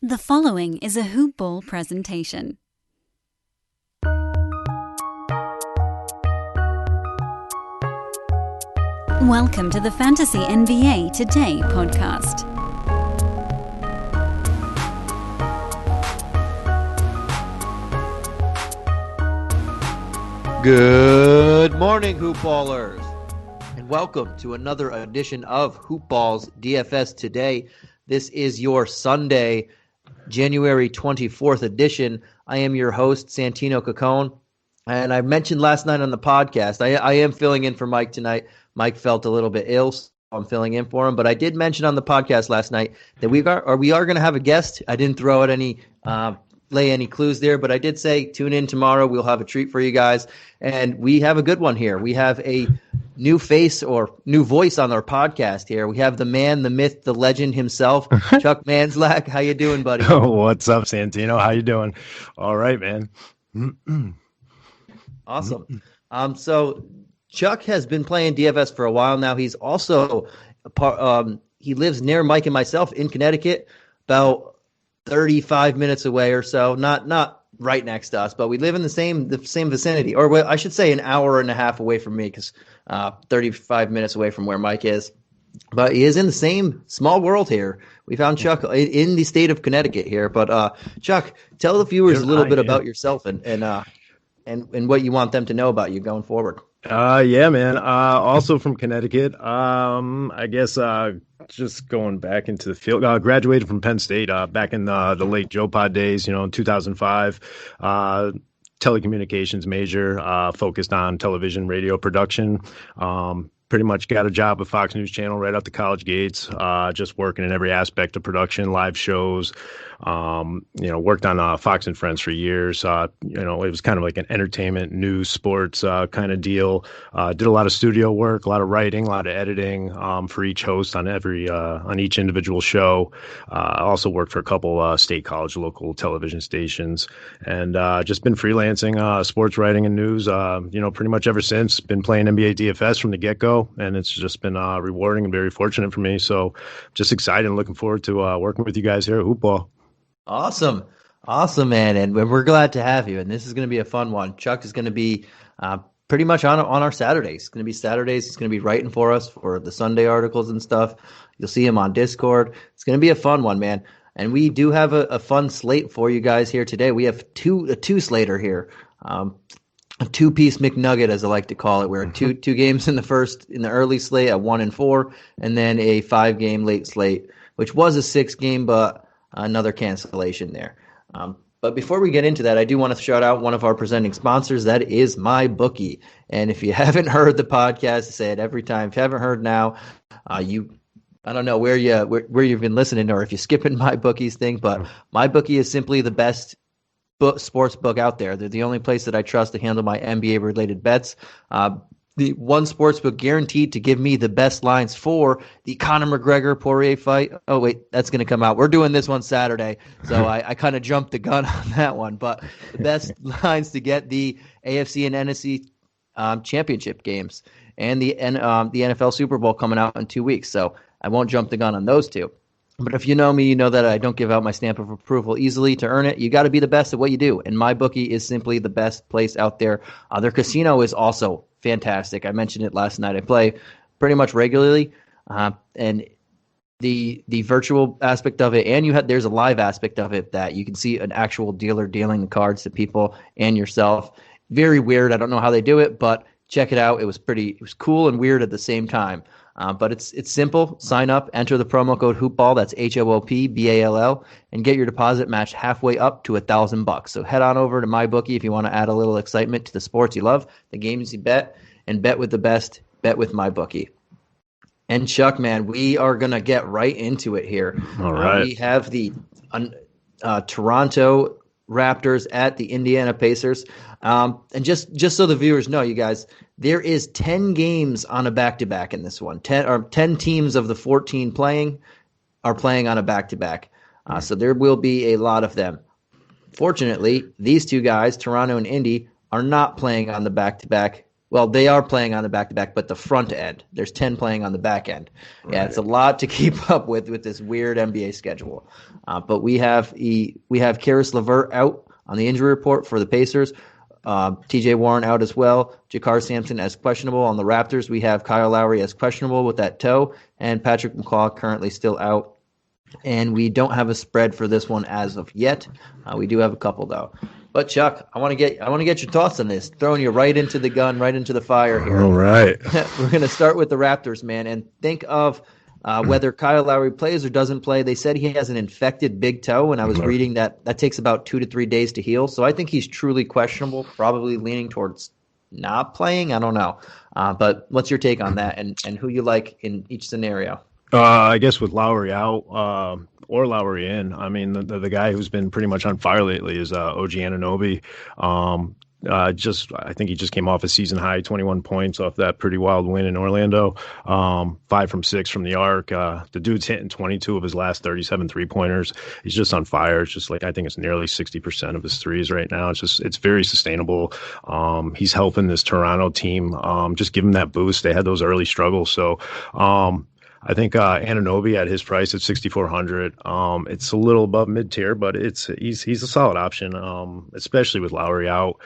The following is a Hoop Ball presentation. Welcome to the Fantasy NBA Today podcast. Good morning, Hoop Ballers, and welcome to another edition of Hoop Ball's DFS Today. This is your Sunday, January 24th edition. I am your host, Santino Cacone, and I mentioned last night on the podcast, I am filling in for Mike tonight. Mike felt a little bit ill, so I'm filling in for him, but I did mention on the podcast last night that we are going to have a guest. I didn't throw out any lay any clues there, but I did say tune in tomorrow. We'll have a treat for you guys, and we have a good one here. We have a new face or new voice on our podcast here. We have the man, the myth, the legend himself, Chuck Manzlak. How you doing, buddy? Oh, what's up, Santino? How you doing? All right, man. Awesome. So Chuck has been playing DFS for a while now. He's also he lives near Mike and myself in Connecticut, about 35 minutes away or so. Not right next to us, but we live in the same vicinity, or I should say an hour and a half away from me, because 35 minutes away from where Mike is. But he is in the same small world here. We found Chuck in the state of Connecticut here. But Chuck, tell the viewers a little bit about yourself and what you want them to know about you going forward. Yeah, man. Also from Connecticut. I guess just going back into the field. Graduated from Penn State back in the late Joe Pod days, in 2005. Telecommunications major, focused on television, radio production. Pretty much got a job at Fox News Channel right out the college gates, just working in every aspect of production, live shows. Worked on Fox and Friends for years. It was kind of like an entertainment, news, sports kind of deal. Did a lot of studio work, a lot of writing, a lot of editing for each host on each individual show. Also worked for a couple state college local television stations, and just been freelancing sports writing and news. Pretty much ever since. Been playing NBA DFS from the get-go, and it's just been rewarding and very fortunate for me. So just excited and looking forward to working with you guys here at Hoop Ball. Awesome, man, and we're glad to have you. And this is going to be a fun one. Chuck is going to be pretty much on our Saturdays. It's going to be Saturdays. He's going to be writing for us for the Sunday articles and stuff. You'll see him on Discord. It's going to be a fun one, man. And we do have a fun slate for you guys here today. We have a two-slater here, a two-piece McNugget, as I like to call it. We're two games in the early slate at 1 and 4, and then a 5-game late slate, which was a 6-game, but another cancellation there. But before we get into that, I do want to shout out one of our presenting sponsors. That is MyBookie. And if you haven't heard the podcast, I say it every time. If you haven't heard now, I don't know where you've been listening, or if you're skipping MyBookie's thing, but MyBookie is simply the best sports book out there. They're the only place that I trust to handle my NBA related bets. The one sportsbook guaranteed to give me the best lines for the Conor McGregor-Poirier fight. Oh, wait, that's going to come out. We're doing this one Saturday, so I kind of jumped the gun on that one. But the best lines to get the AFC and NFC championship games and the NFL Super Bowl coming out in 2 weeks. So I won't jump the gun on those two. But if you know me, you know that I don't give out my stamp of approval easily. To earn it, you got to be the best at what you do. And MyBookie is simply the best place out there. Their casino is also fantastic. I mentioned it last night. I play pretty much regularly, and the virtual aspect of it, and there's a live aspect of it that you can see an actual dealer dealing the cards to people and yourself. Very weird. I don't know how they do it, but check it out. It was cool and weird at the same time. But it's simple. Sign up, enter the promo code HoopBall, that's HOOPBALL, and get your deposit matched halfway up to $1,000. So head on over to MyBookie if you want to add a little excitement to the sports you love, the games you bet, and bet with the best. Bet with MyBookie. And Chuck, man, we are gonna get right into it here. All right. We have the Toronto Raptors at the Indiana Pacers. And just so the viewers know, you guys, there is 10 games on a back-to-back in this one. 10 teams of the 14 are playing on a back-to-back. So there will be a lot of them. Fortunately, these two guys, Toronto and Indy, are not playing on the back-to-back Well, they are playing on the back-to-back, but the front end. There's 10 playing on the back end. Yeah, it's a lot to keep up with this weird NBA schedule. But we have Karis LeVert out on the injury report for the Pacers. TJ Warren out as well. Jakar Sampson as questionable. On the Raptors, we have Kyle Lowry as questionable with that toe, and Patrick McCaw currently still out. And we don't have a spread for this one as of yet. We do have a couple though. But Chuck, I want to get your thoughts on this. Throwing you right into the gun, right into the fire here. All right. We're going to start with the Raptors, man, and think of whether Kyle Lowry plays or doesn't play. They said he has an infected big toe, and I was reading that takes about 2 to 3 days to heal. So I think he's truly questionable, probably leaning towards not playing. I don't know. But what's your take on that and who you like in each scenario? I guess with Lowry out or Lowry in, I mean, the guy who's been pretty much on fire lately is OG Anunoby. I think he just came off a season high 21 points off that pretty wild win in Orlando. 5 from 6 from the arc. The dude's hitting 22 of his last 37 3-pointers. He's just on fire. It's just like, I think it's nearly 60% of his threes right now. It's very sustainable. He's helping this Toronto team just give him that boost. They had those early struggles. So, I think Anunoby at his price at 6,400. It's a little above mid tier, but he's a solid option, especially with Lowry out.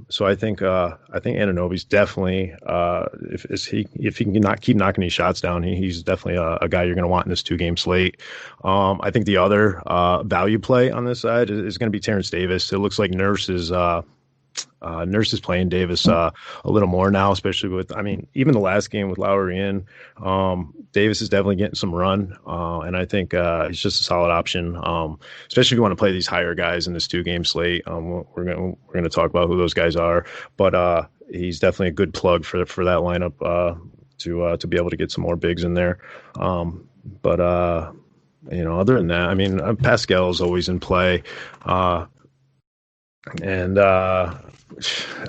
So I think Anunoby's definitely if he can not keep knocking these shots down, he's definitely a guy you're going to want in this 2-game slate. I think the other value play on this side is going to be Terence Davis. It looks like Nurse is playing Davis a little more now, especially with, even the last game with Lowry in, Davis is definitely getting some run, and I think he's just a solid option, especially if you want to play these higher guys in this 2-game slate. We're gonna talk about who those guys are, but he's definitely a good plug for that lineup to be able to get some more bigs in there. Other than that, Pascal's always in play. And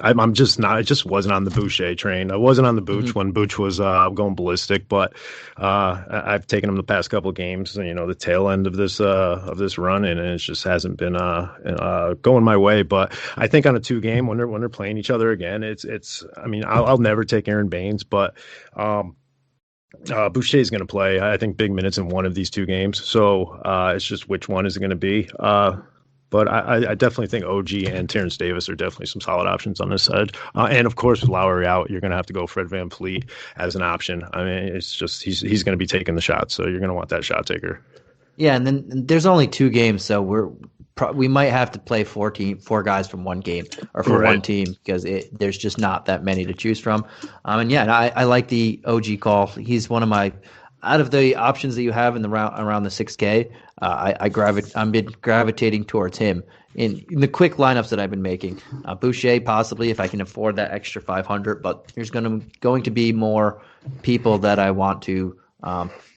I'm just not. I just wasn't on the Boucher train. I wasn't on the Booch when Booch was going ballistic, but I've taken him the past couple of games. The tail end of this run, and it just hasn't been going my way. But I think on a 2-game when they're playing each other again, I'll never take Aaron Baines, but Boucher is going to play, I think, big minutes in one of these 2 games. So it's just which one is it going to be. But I definitely think OG and Terence Davis are definitely some solid options on this side. And, of course, with Lowry out, you're going to have to go Fred VanVleet as an option. It's just he's going to be taking the shots, so you're going to want that shot taker. Yeah, and then there's only 2 games, so we might have to play 4 guys from one game or for one team because there's just not that many to choose from. I like the OG call. He's one of my – out of the options that you have in the around the 6K, I'm been gravitating towards him in the quick lineups that I've been making. Boucher possibly if I can afford that extra 500, but there's going to be more people that I want to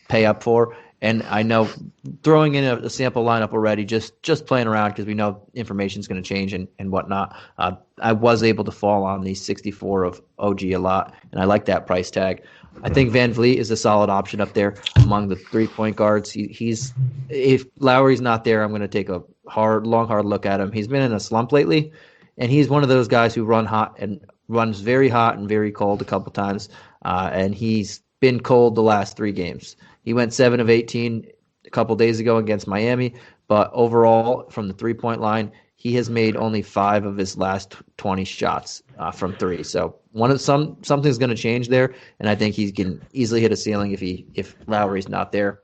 pay up for. And I know throwing in a sample lineup already, just playing around because we know information is going to change and whatnot. I was able to fall on the 64 of OG a lot, and I like that price tag. I think VanVleet is a solid option up there among the 3-point guards. If Lowry's not there, I'm going to take a hard look at him. He's been in a slump lately, and he's one of those guys who runs very hot and very cold a couple times, and he's been cold the last 3 games. He went 7 of 18 a couple days ago against Miami, but overall from the 3-point line, he has made only 5 of his last 20 shots from 3. So something's going to change there, and I think he can easily hit a ceiling if Lowry's not there.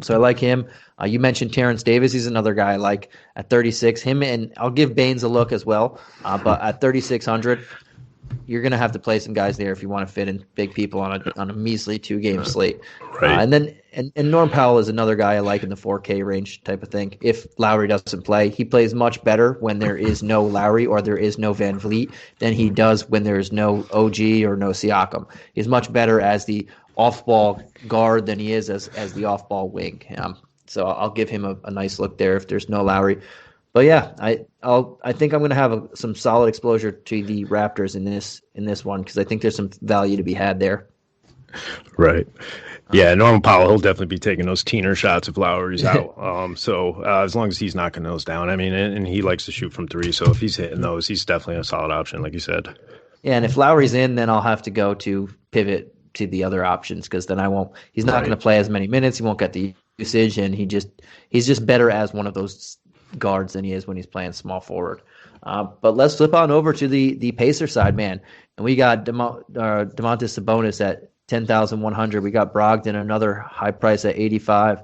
So I like him. You mentioned Terence Davis. He's another guy I like at 36. Him, and I'll give Baines a look as well. But at 3,600, you're going to have to play some guys there if you want to fit in big people on a measly 2-game slate. Right. And Norm Powell is another guy I like in the 4K range type of thing. If Lowry doesn't play, he plays much better when there is no Lowry or there is no VanVleet than he does when there is no OG or no Siakam. He's much better as the off-ball guard than he is as the off-ball wing. So I'll give him a nice look there if there's no Lowry. But yeah, I think I'm going to have some solid exposure to the Raptors in this one because I think there's some value to be had there. Right. Yeah, Norman Powell, he'll definitely be taking those teener shots if Lowry's out. So as long as he's knocking those down, and he likes to shoot from 3, so if he's hitting those, he's definitely a solid option, like you said. Yeah, and if Lowry's in, then I'll have to go to pivot to the other options because then he's not going to play as many minutes. He won't get the usage, and he's just better as one of those guards than he is when he's playing small forward. But let's flip on over to the Pacer side, man. And we got Domantas Sabonis at 10,100. We got Brogdon, another high price at 85.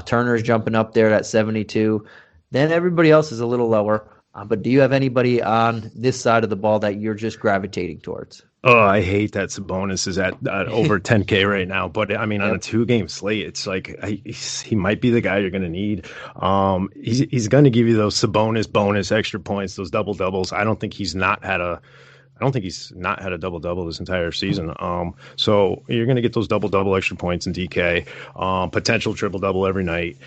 Turner's jumping up there at 72. Then everybody else is a little lower. But do you have anybody on this side of the ball that you're just gravitating towards? Oh, I hate that Sabonis is at over 10K right now. But I mean, on a 2-game slate, it's like he might be the guy you're going to need. He's going to give you those Sabonis bonus extra points, those double doubles. I don't think he's not had a double double this entire season. So you're going to get those double double extra points in DK, potential triple double every night.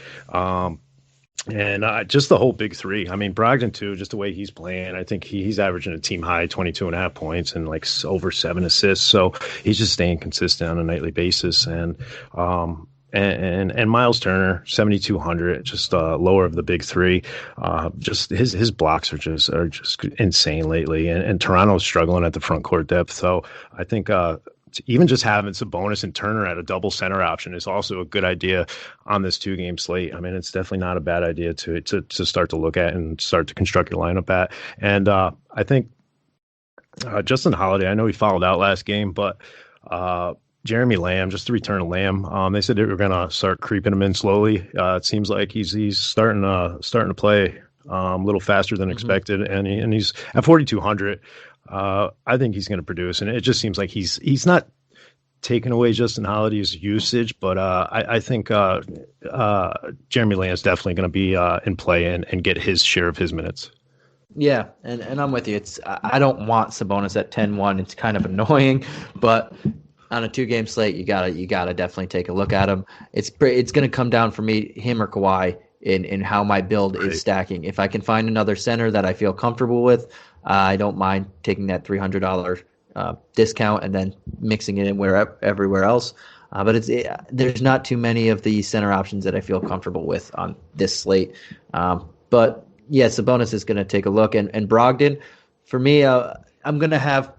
And just the whole big three. I mean, Brogdon, too, just the way he's playing, I think he's averaging a team high 22.5 points and like over 7 assists. So he's just staying consistent on a nightly basis. And Miles Turner, 7,200, just lower of the big three. Just his blocks are just insane lately. And Toronto's struggling at the front court depth. So I think even just having Sabonis and Turner at a double center option is also a good idea on this 2-game slate. I mean, it's definitely not a bad idea to start to look at and start to construct your lineup at. And I think Justin Holiday, I know he fouled out last game, but Jeremy Lamb, just the return of Lamb, they said they were going to start creeping him in slowly. It seems like he's starting to play a little faster than expected, and he's at 4,200. I think he's going to produce, and it just seems like he's not taking away Justin Holiday's usage, but I think Jeremy Lamb is definitely going to be in play and get his share of his minutes. Yeah, and I'm with you. I don't want Sabonis at 10-1. It's kind of annoying, but on a 2-game slate, you gotta definitely take a look at him. It's going to come down for me, him or Kawhi, in how my build is stacking. If I can find another center that I feel comfortable with, I don't mind taking that $300 discount and then mixing it in everywhere else. But there's not too many of the center options that I feel comfortable with on this slate. But yeah, Sabonis is going to take a look, and Brogdon, for me, I'm going to have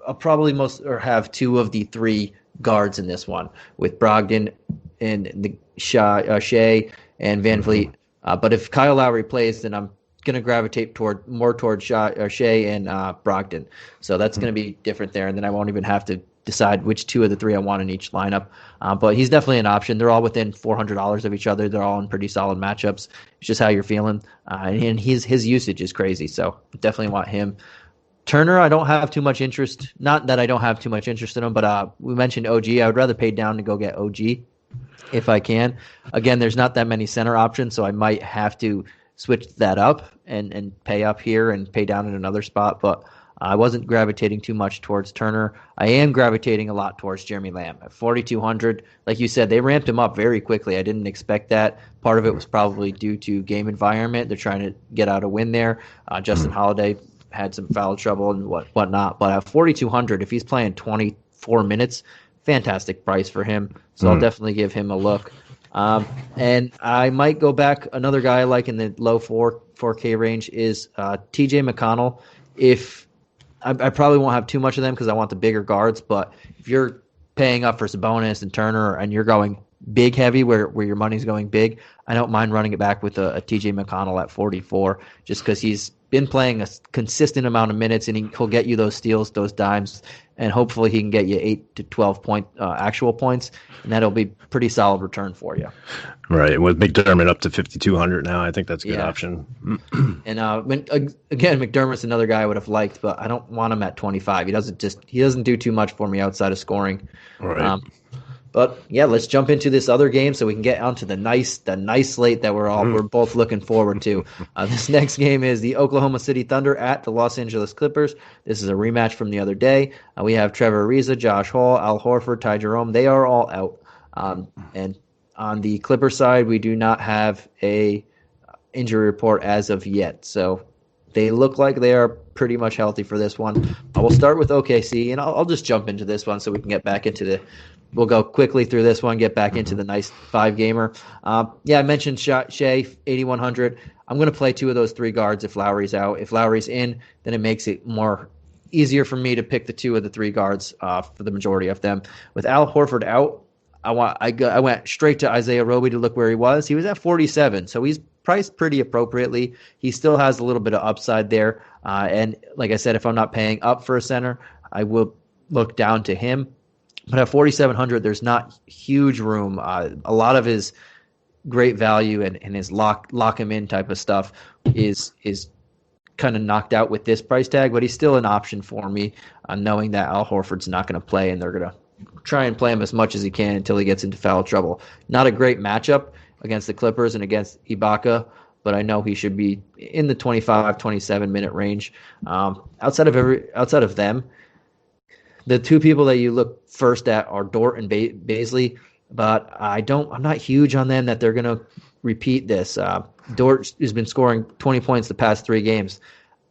have 2 of the 3 guards in this one with Brogdon and the Shea and Van Vliet. But if Kyle Lowry plays, then I'm going to gravitate more toward Shea and Brogdon. So that's going to be different there, and then I won't even have to decide which 2 of the 3 I want in each lineup. But he's definitely an option. They're all within $400 of each other. They're all in pretty solid matchups. It's just how you're feeling. And his usage is crazy, so definitely want him. Turner, I don't have too much interest. Not that I don't have too much interest in him, but we mentioned OG. I would rather pay down to go get OG if I can. Again, there's not that many center options, so I might have to switch that up and pay up here and pay down in another spot. But I wasn't gravitating too much towards Turner. I am gravitating a lot towards Jeremy Lamb at 4,200. Like you said, they ramped him up very quickly. I didn't expect that. Part of it was probably due to game environment. They're trying to get out a win there. Justin Holiday had some foul trouble and whatnot. But at 4,200, if he's playing 24 minutes, fantastic price for him. So I'll definitely give him a look. And I might go back. Another guy I like in the low 4K range is TJ McConnell. If I probably won't have too much of them because I want the bigger guards, but if you're paying up for Sabonis and Turner and you're going big heavy where your money's going big, I don't mind running it back with a TJ McConnell at 44 just because he's been playing a consistent amount of minutes and he'll get you those steals, those dimes, and hopefully he can get you 8 to 12 point actual points, and that'll be pretty solid return for you. Right, with McDermott up to 5,200 now, I think that's a good option. And again, McDermott's another guy I would have liked, but I don't want him at 25. He doesn't do too much for me outside of scoring. Right. But yeah, let's jump into this other game so we can get onto the nice slate that we're both looking forward to. This next game is the Oklahoma City Thunder at the Los Angeles Clippers. This is a rematch from the other day. We have Trevor Ariza, Josh Hall, Al Horford, Ty Jerome. They are all out. And on the Clipper side, we do not have a injury report as of yet. So they look like they are pretty much healthy for this one. We'll start with OKC, and I'll just jump into this one so we can get back into we'll go quickly through this one, get back into the nice 5-gamer. I mentioned Shea, 8,100. I'm going to play 2 of those 3 guards if Lowry's out. If Lowry's in, then it makes it more easier for me to pick the 2 of the 3 guards for the majority of them. With Al Horford out, I went straight to Isaiah Roby to look where he was. He was at 47, so he's priced pretty appropriately. He still has a little bit of upside there. And like I said, if I'm not paying up for a center, I will look down to him. But at 4,700, there's not huge room. A lot of his great value and his lock him in type of stuff is kind of knocked out with this price tag, but he's still an option for me, knowing that Al Horford's not going to play and they're going to try and play him as much as he can until he gets into foul trouble. Not a great matchup against the Clippers and against Ibaka, but I know he should be in the 25, 27 minute range. Outside of them, the 2 people that you look first at are Dort and Bazley, but I'm not huge on them that they're going to repeat this. Dort has been scoring 20 points the past 3 games.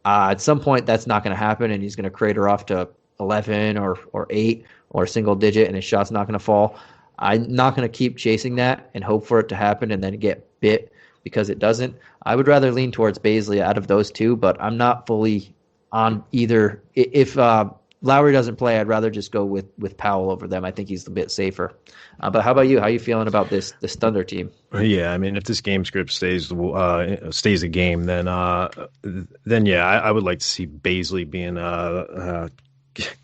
At some point, that's not going to happen, and he's going to crater off to 11 or 8 or a single digit, and his shot's not going to fall. I'm not going to keep chasing that and hope for it to happen and then get bit because it doesn't. I would rather lean towards Bazley out of those 2, but I'm not fully on either. If Lowry doesn't play, I'd rather just go with Powell over them. I think he's a bit safer. But how about you? How are you feeling about this Thunder team? Yeah, I mean, if this game script stays a game, then yeah, I would like to see Bazley being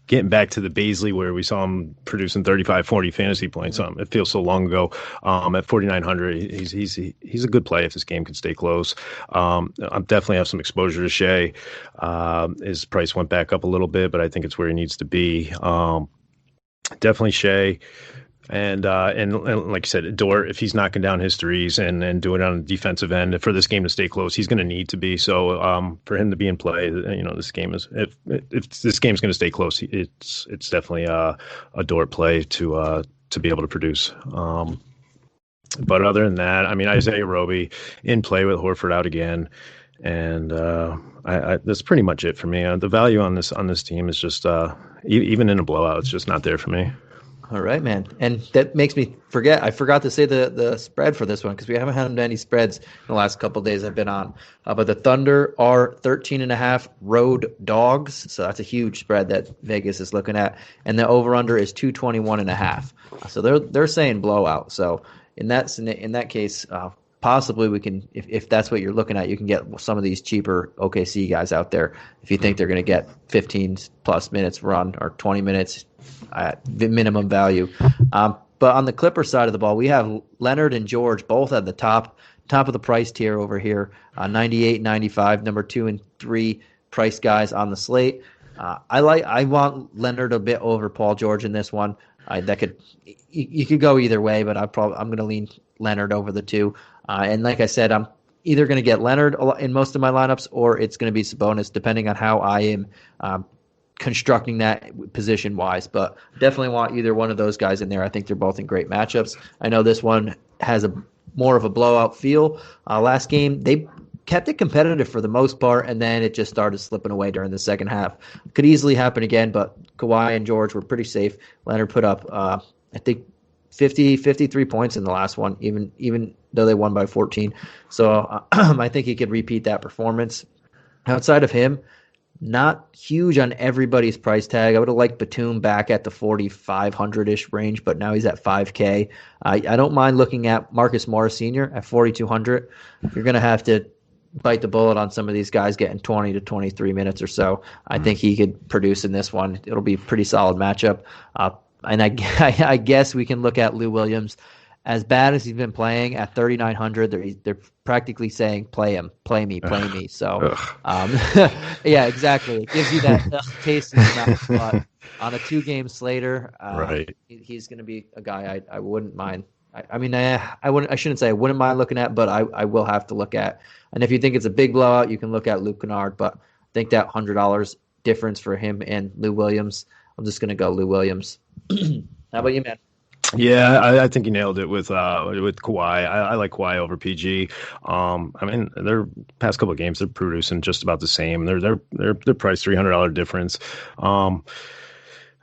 getting back to the Bazley where we saw him producing 35, 40 fantasy points. It feels so long ago. At 4,900, he's a good play if this game could stay close. I definitely have some exposure to Shea. His price went back up a little bit, but I think it's where he needs to be. Definitely Shea. And like you said, Dort, if he's knocking down his threes and doing it on the defensive end for this game to stay close, he's going to need to be. So for him to be in play, this game is if this game's going to stay close, it's definitely a Dort play to be able to produce. But other than that, I mean, Isaiah Roby in play with Horford out again, and that's pretty much it for me. The value on this team is just even in a blowout, it's just not there for me. All right, man. And that makes me forget. I forgot to say the spread for this one because we haven't had any spreads in the last couple of days I've been on. But the Thunder are 13.5 road dogs. So that's a huge spread that Vegas is looking at. And the over-under is 221.5. So they're saying blowout. So in that case, possibly we can, if that's what you're looking at, you can get some of these cheaper OKC guys out there if you think they're going to get 15-plus minutes run or 20 minutes at the minimum value. But on the Clippers side of the ball, we have Leonard and George both at the top of the price tier over here, 98, 95, number 2 and 3 price guys on the slate. I want Leonard a bit over Paul George in this one. You could go either way, but I'm going to lean Leonard over the 2. And like I said, I'm either going to get Leonard in most of my lineups or it's going to be Sabonis, depending on how I am constructing that position-wise. But definitely want either one of those guys in there. I think they're both in great matchups. I know this one has more of a blowout feel. Last game, they kept it competitive for the most part, and then it just started slipping away during the second half. Could easily happen again, but Kawhi and George were pretty safe. Leonard put up, I think, 53 points in the last one, even though they won by 14. So I think he could repeat that performance. Outside of him, not huge on everybody's price tag. I would have liked Batum back at the 4,500-ish range, but now he's at 5K. I don't mind looking at Marcus Morris Sr. at 4,200. You're going to have to bite the bullet on some of these guys getting 20 to 23 minutes or so. I think he could produce in this one. It'll be a pretty solid matchup. And I guess we can look at Lou Williams. As bad as he's been playing at 3,900, they're practically saying, play him, play me. So, yeah, exactly. It gives you that taste in your mouth. But on a 2-game slater, right, he's going to be a guy I wouldn't mind. I shouldn't say I wouldn't mind looking at, but I will have to look at. And if you think it's a big blowout, you can look at Luke Kennard. But I think that $100 difference for him and Lou Williams, I'm just going to go Lou Williams. How about you, man? Yeah, I think you nailed it with Kawhi. I like Kawhi over PG. I mean, their past couple of games they're producing just about the same. They're priced $300 difference.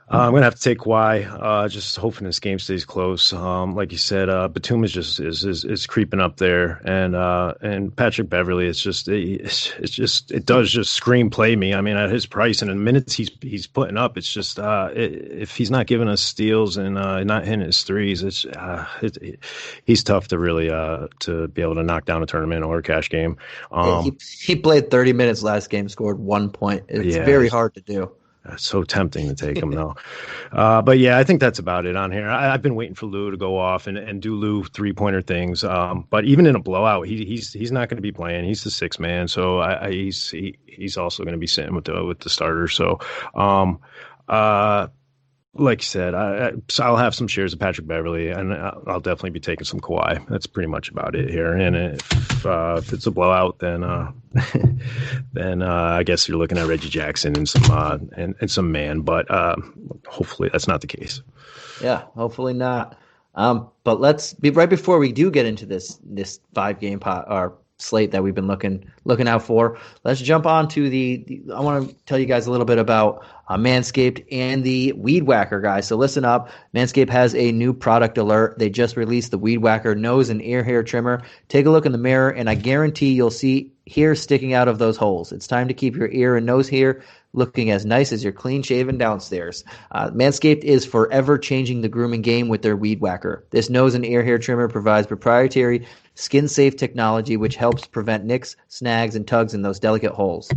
I'm going to have to take Kawhi, just hoping this game stays close. Like you said, Batum is creeping up there, and Patrick Beverley, it does just scream play me. I mean, at his price and the minutes he's putting up, it's just if he's not giving us steals and not hitting his threes, he's tough to really to be able to knock down a tournament or a cash game. He played 30 minutes last game, scored 1 point. It's very hard to do. It's so tempting to take him though. But yeah, I think that's about it on here. I've been waiting for Lou to go off and do Lou 3-pointer things. But even in a blowout, he's not going to be playing. He's the sixth man, so he's also going to be sitting with the starter. So like you said, so I'll have some shares of Patrick Beverley, and I'll definitely be taking some Kawhi. That's pretty much about it here. And if it's a blowout, then I guess you're looking at Reggie Jackson and some man. But hopefully that's not the case. Yeah, hopefully not. But let's be right before we do get into this 5-game or slate that we've been looking out for. Let's jump on to I want to tell you guys a little bit about Manscaped and the Weed Whacker, guys. So listen up. Manscaped has a new product alert. They just released the Weed Whacker nose and ear hair trimmer. Take a look in the mirror, and I guarantee you'll see hair sticking out of those holes. It's time to keep your ear and nose hair looking as nice as your clean-shaven downstairs. Manscaped is forever changing the grooming game with their Weed Whacker. This nose and ear hair trimmer provides proprietary skin-safe technology which helps prevent nicks, snags, and tugs in those delicate holes.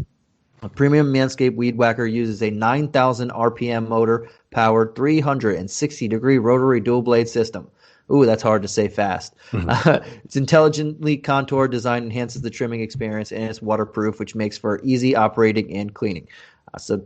A premium Manscaped Weed Whacker uses a 9,000 RPM motor-powered 360-degree rotary dual-blade system. Ooh, that's hard to say fast. Mm-hmm. Its intelligently contoured design enhances the trimming experience, and it's waterproof, which makes for easy operating and cleaning. So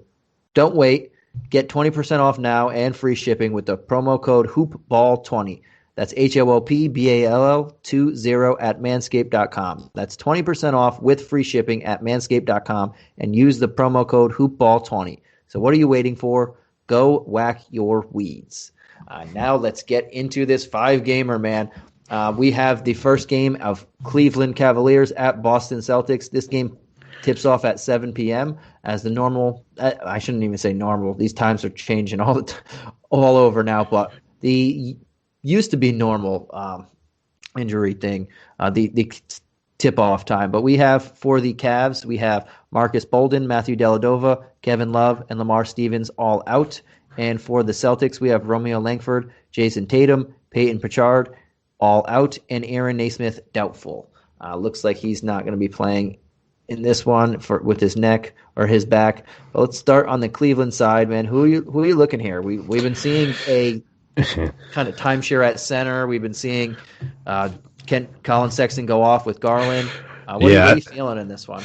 don't wait. Get 20% off now and free shipping with the promo code HoopBall20. That's HOOPBALL20 at manscaped.com. That's 20% off with free shipping at manscaped.com, and use the promo code HoopBall20. So what are you waiting for? Go whack your weeds. Now let's get into this 5-gamer, man. We have the first game of Cleveland Cavaliers at Boston Celtics. This game tips off at 7 p.m. as the normal. I shouldn't even say normal. These times are changing all over now, but the used to be normal injury thing, the tip-off time. But we have, for the Cavs, we have Marcus Bolden, Matthew Dellavedova, Kevin Love, and Lamar Stevens all out. And for the Celtics, we have Romeo Langford, Jason Tatum, Peyton Pritchard all out, and Aaron Naismith doubtful. Looks like he's not going to be playing in this one with his neck or his back. But let's start on the Cleveland side, man. Who are you looking here? We've been seeing a kind of timeshare at center. We've been seeing Colin Sexton go off with Garland. What are you feeling in this one?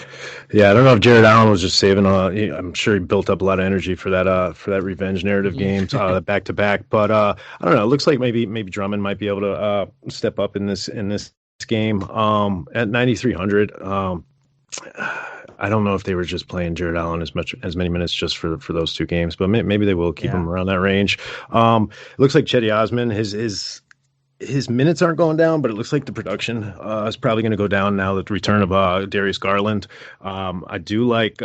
Yeah, I don't know if Jared Allen was just saving. I'm sure he built up a lot of energy for that revenge narrative game, back to back. But I don't know. It looks like maybe Drummond might be able to step up in this game at 9,300. I don't know if they were just playing Jared Allen as many minutes just for those two games, but maybe they will keep him around that range. It looks like Cedi Osman, his minutes aren't going down, but it looks like the production is probably going to go down now with the return of Darius Garland. I do like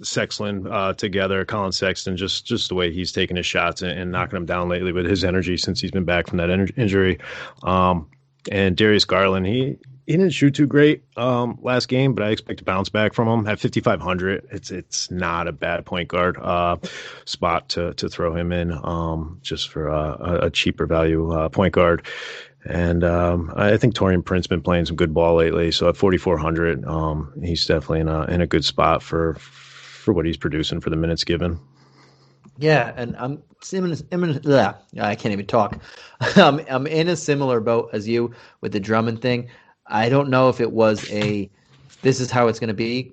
Sexton together, Colin Sexton, just the way he's taking his shots and knocking them down lately with his energy since he's been back from that injury. And Darius Garland, he didn't shoot too great last game, but I expect to bounce back from him at 5,500. It's not a bad point guard spot to throw him in just for a cheaper value point guard. And I think Taurean Prince's been playing some good ball lately. So at 4,400, he's definitely in a good spot for what he's producing for the minutes given. Yeah, and I can't even talk. I'm in a similar boat as you with the Drummond thing. I don't know if it was this is how it's going to be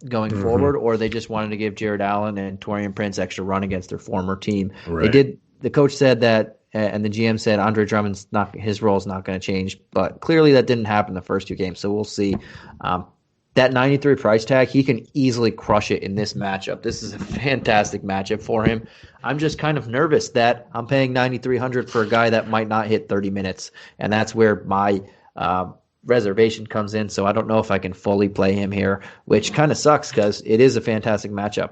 going forward, or they just wanted to give Jared Allen and Taurean Prince extra run against their former team. Right. The coach said that, and the GM said Andre Drummond's his role is not going to change, but clearly that didn't happen the first two games. So we'll see. That 93 price tag, he can easily crush it in this matchup. This is a fantastic matchup for him. I'm just kind of nervous that I'm paying 9,300 for a guy that might not hit 30 minutes, and that's where my reservation comes in. So I don't know if I can fully play him here, which kind of sucks because it is a fantastic matchup.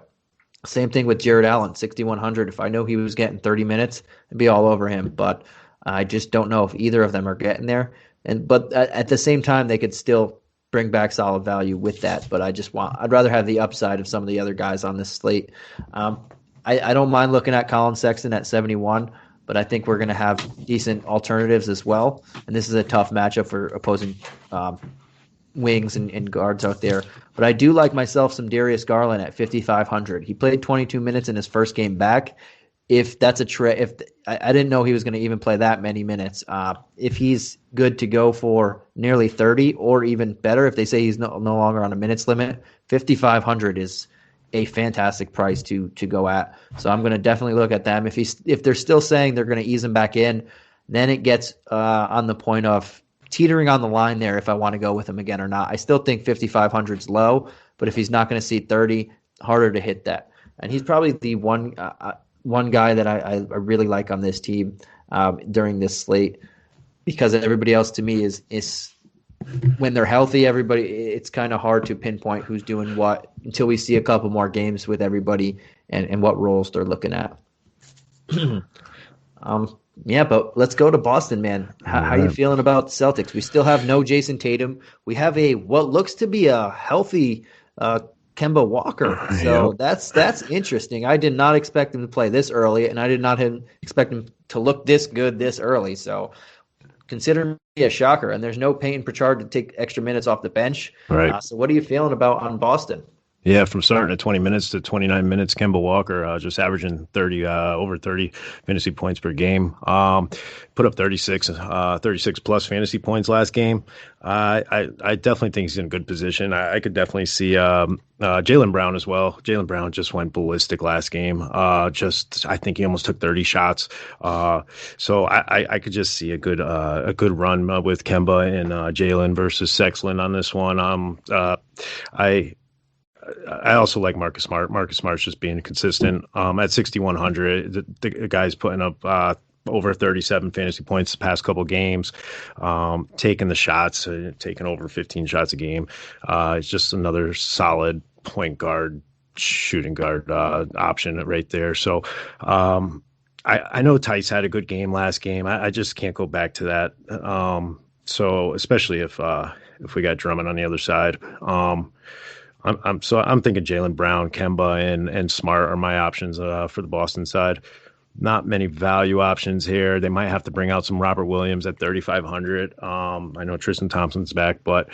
Same thing with Jared Allen, 6,100. If I know he was getting 30 minutes, I'd be all over him. But I just don't know if either of them are getting there. But at the same time, they could still bring back solid value with that. But I'd rather have the upside of some of the other guys on this slate. I don't mind looking at Colin Sexton at 71, but I think we're going to have decent alternatives as well. And this is a tough matchup for opposing wings and guards out there. But I do like myself some Darius Garland at 5,500. He played 22 minutes in his first game back. If that's I didn't know he was going to even play that many minutes. If he's good to go for nearly 30 or even better, if they say he's no longer on a minutes limit, 5,500 is a fantastic price to go at. So I'm going to definitely look at them. If they're still saying they're going to ease him back in, then it gets on the point of teetering on the line there if I want to go with him again or not. I still think 5,500 is low, but if he's not going to see 30, harder to hit that. And he's probably the one guy that I really like on this team during this slate, because everybody else to me is when they're healthy, it's kind of hard to pinpoint who's doing what until we see a couple more games with everybody and what roles they're looking at. Yeah, but let's go to Boston, man. How you feeling about the Celtics? We still have no Jason Tatum. We have what looks to be a healthy Kemba Walker. So that's interesting. I did not expect him to play this early, and I did not expect him to look this good this early. So consider me a shocker. And there's no Peyton Pritchard to take extra minutes off the bench. Right. So what are you feeling about on Boston? Yeah, from starting at 20 minutes to 29 minutes, Kemba Walker just averaging over 30 fantasy points per game. Put up 36 plus fantasy points last game. I definitely think he's in a good position. I could definitely see Jaylen Brown as well. Jaylen Brown just went ballistic last game. I think he almost took 30 shots. So I could just see a good run with Kemba and Jaylen versus Sexton on this one. I also like Marcus Smart. Marcus Smart's just being consistent. At 6,100, the guy's putting up over 37 fantasy points the past couple games, taking the shots, taking over 15 shots a game. It's just another solid point guard, shooting guard option right there. So I know Tice had a good game last game. I just can't go back to that. So especially if we got Drummond on the other side. I'm thinking Jaylen Brown, Kemba, and Smart are my options for the Boston side. Not many value options here. They might have to bring out some Robert Williams at 3,500. I know Tristan Thompson's back, but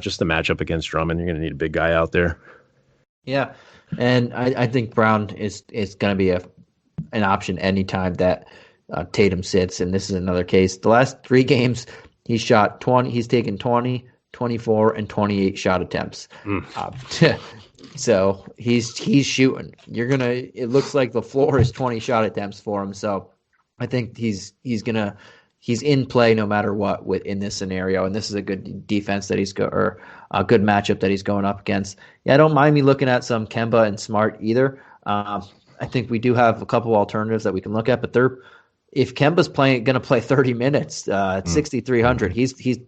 just the matchup against Drummond, you're going to need a big guy out there. Yeah, and I think Brown is going to be an option anytime that Tatum sits, and this is another case. The last 3 games, he's shot 20. He's taken 20. 24 and 28 shot attempts. So he's shooting. It looks like the floor is 20 shot attempts for him. So I think he's in play no matter what in this scenario. And this is a good defense that or a good matchup that he's going up against. Yeah, I don't mind me looking at some Kemba and Smart either. I think we do have a couple alternatives that we can look at, but if Kemba's going to play 30 minutes at 6,300,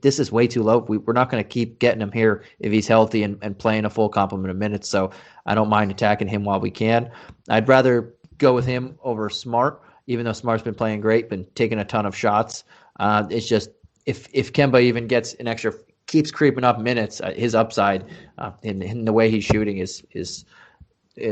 this is way too low. We're not going to keep getting him here if he's healthy and playing a full complement of minutes. So I don't mind attacking him while we can. I'd rather go with him over Smart, even though Smart's been playing great, been taking a ton of shots. It's just if Kemba even gets keeps creeping up minutes, his upside in the way he's shooting is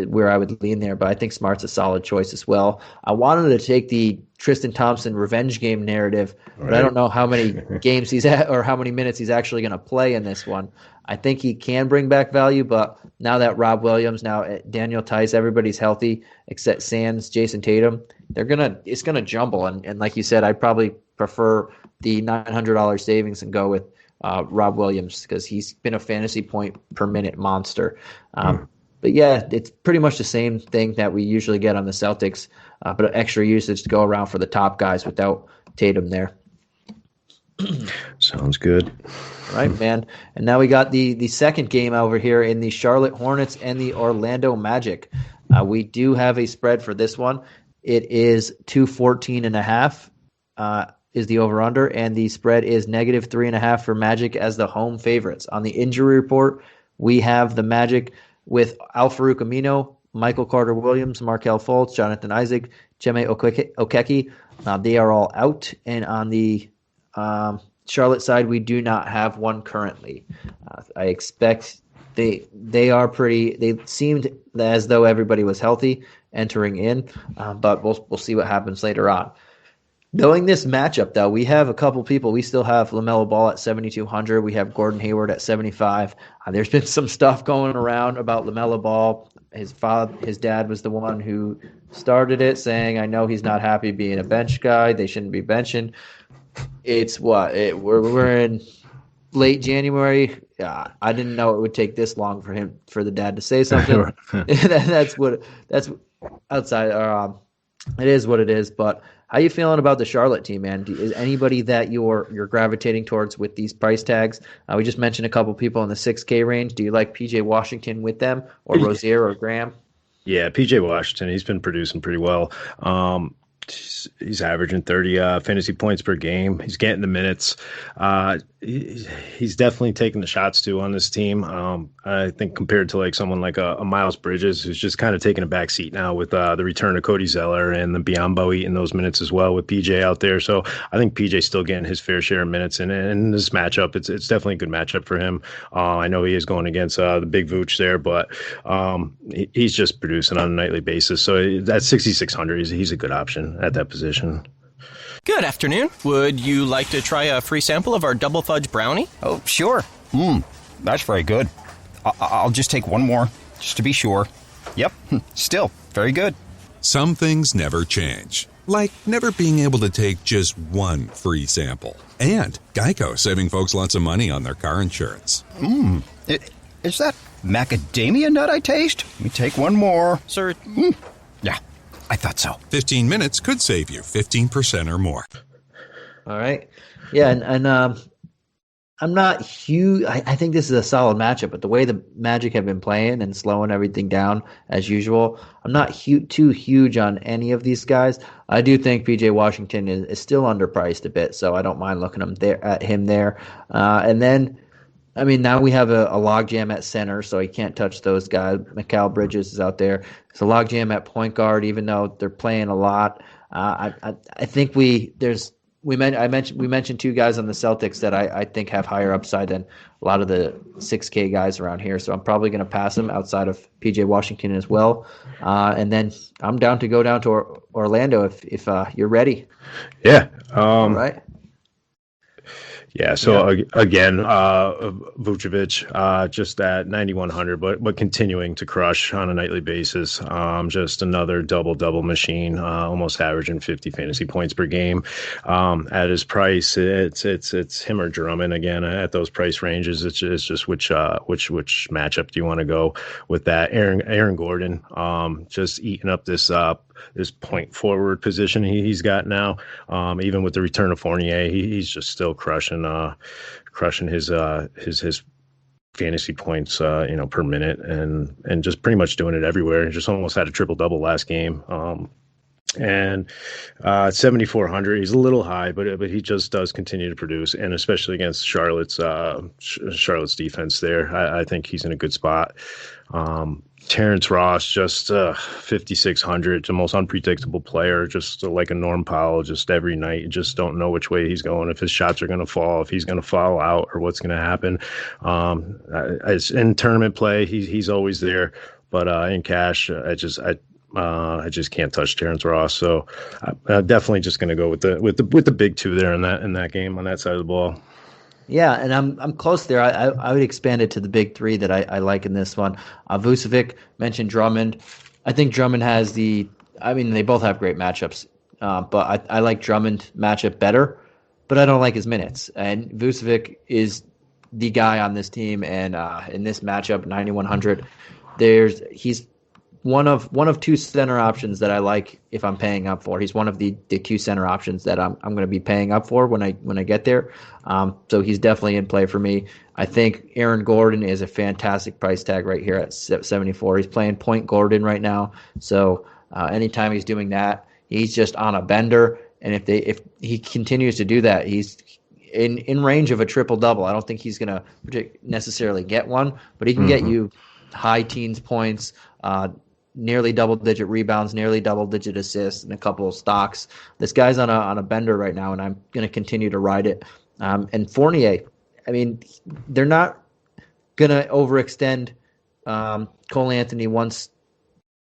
where I would lean there, but I think Smart's a solid choice as well. I wanted to take the Tristan Thompson revenge game narrative, but I don't know how many games he's at or how many minutes he's actually going to play in this one. I think he can bring back value, but now that Rob Williams, Daniel Tice, everybody's healthy except Sands, Jason Tatum, it's gonna jumble. And like you said, I'd probably prefer the $900 savings and go with Rob Williams because he's been a fantasy point per minute monster. But yeah, it's pretty much the same thing that we usually get on the Celtics, but extra usage to go around for the top guys without Tatum there. Sounds good. All right, man. And now we got the second game over here in the Charlotte Hornets and the Orlando Magic. We do have a spread for this one. It is 214.5 is the over-under, and the spread is -3.5 for Magic as the home favorites. On the injury report, we have the Magic with Al-Farouq Amino Michael Carter-Williams, Markelle Fultz, Jonathan Isaac, Cheme Okeke. They are all out. And on the Charlotte side, we do not have one currently. I expect they seemed as though everybody was healthy entering in, but we'll see what happens later on. Knowing this matchup, though, we have a couple people. We still have LaMelo Ball at 7,200. We have Gordon Hayward at 75. There's been some stuff going around about LaMelo Ball. His dad was the one who started it, saying, "I know he's not happy being a bench guy. They shouldn't be benching." It's we're in late January. I didn't know it would take this long for the dad to say something. that's outside. It is what it is, but. How you feeling about the Charlotte team, man? Is anybody that you're gravitating towards with these price tags? We just mentioned a couple people in the 6K range. Do you like P.J. Washington with them, or Rozier or Graham? Yeah, P.J. Washington. He's been producing pretty well. He's averaging 30 fantasy points per game. He's getting the minutes. He's definitely taking the shots too on this team. I think compared to like someone like a Miles Bridges, who's just kind of taking a back seat now with the return of Cody Zeller and the Biyombo eating those minutes as well with PJ out there. So I think PJ's still getting his fair share of minutes. And in this matchup, it's definitely a good matchup for him. I know he is going against the big Vooch there, but he's just producing on a nightly basis. So at 6,600, he's a good option at that position. Good afternoon. Would you like to try a free sample of our double fudge brownie? Oh, sure. That's very good. I'll just take one more, just to be sure. Yep, still very good. Some things never change, like never being able to take just one free sample. And Geico saving folks lots of money on their car insurance. Is that macadamia nut I taste? Let me take one more. Sir? Yeah, I thought so. 15 minutes could save you 15% or more. All right. Yeah, and I'm not huge. I think this is a solid matchup, but the way the Magic have been playing and slowing everything down as usual, I'm not too huge on any of these guys. I do think P.J. Washington is still underpriced a bit, so I don't mind looking at him there. And then, I mean, now we have a logjam at center, so you can't touch those guys. Mikal Bridges is out there. It's a logjam at point guard, even though they're playing a lot. I think we mentioned two guys on the Celtics that I think have higher upside than a lot of the 6K guys around here. So I'm probably going to pass them outside of PJ Washington as well. And then I'm down to go down to Orlando if you're ready. Yeah. All right. Yeah, so again, Vucevic just at 9,100, but continuing to crush on a nightly basis. Just another double machine, almost averaging 50 fantasy points per game. At his price, it's him or Drummond again at those price ranges. It's just which matchup do you want to go with that? Aaron Gordon, just eating up this point forward position he's got now. Even with the return of Fournier, he's just still crushing his fantasy points per minute and just pretty much doing it everywhere. He just almost had a triple double last game. And 7,400, he's a little high, but he just does continue to produce, and especially against Charlotte's defense there, I think he's in a good spot. Terrence Ross, just 5,600, the most unpredictable player, just like a Norm Powell, just every night. You just don't know which way he's going, if his shots are going to fall, if he's going to foul out, or what's going to happen. In tournament play, he's always there, but in cash, I just can't touch Terrence Ross. So I'm definitely just going to go with the big two there in that game on that side of the ball. Yeah, and I'm close there. I would expand it to the big three that I like in this one. Vucevic, mentioned Drummond. I think Drummond has they both have great matchups, but I like Drummond matchup better, but I don't like his minutes. And Vucevic is the guy on this team, and in this matchup, 9,100, he's one of two center options that I like if I'm paying up for. He's one of the two center options that I'm going to be paying up for when I get there. So he's definitely in play for me. I think Aaron Gordon is a fantastic price tag right here at 74. He's playing point Gordon right now. So anytime he's doing that, he's just on a bender. And if he continues to do that, he's in range of a triple double. I don't think he's going to necessarily get one, but he can get you high teens points, nearly double-digit rebounds, nearly double-digit assists, and a couple of stocks. This guy's on a bender right now, and I'm going to continue to ride it. And Fournier, I mean, they're not going to overextend Cole Anthony once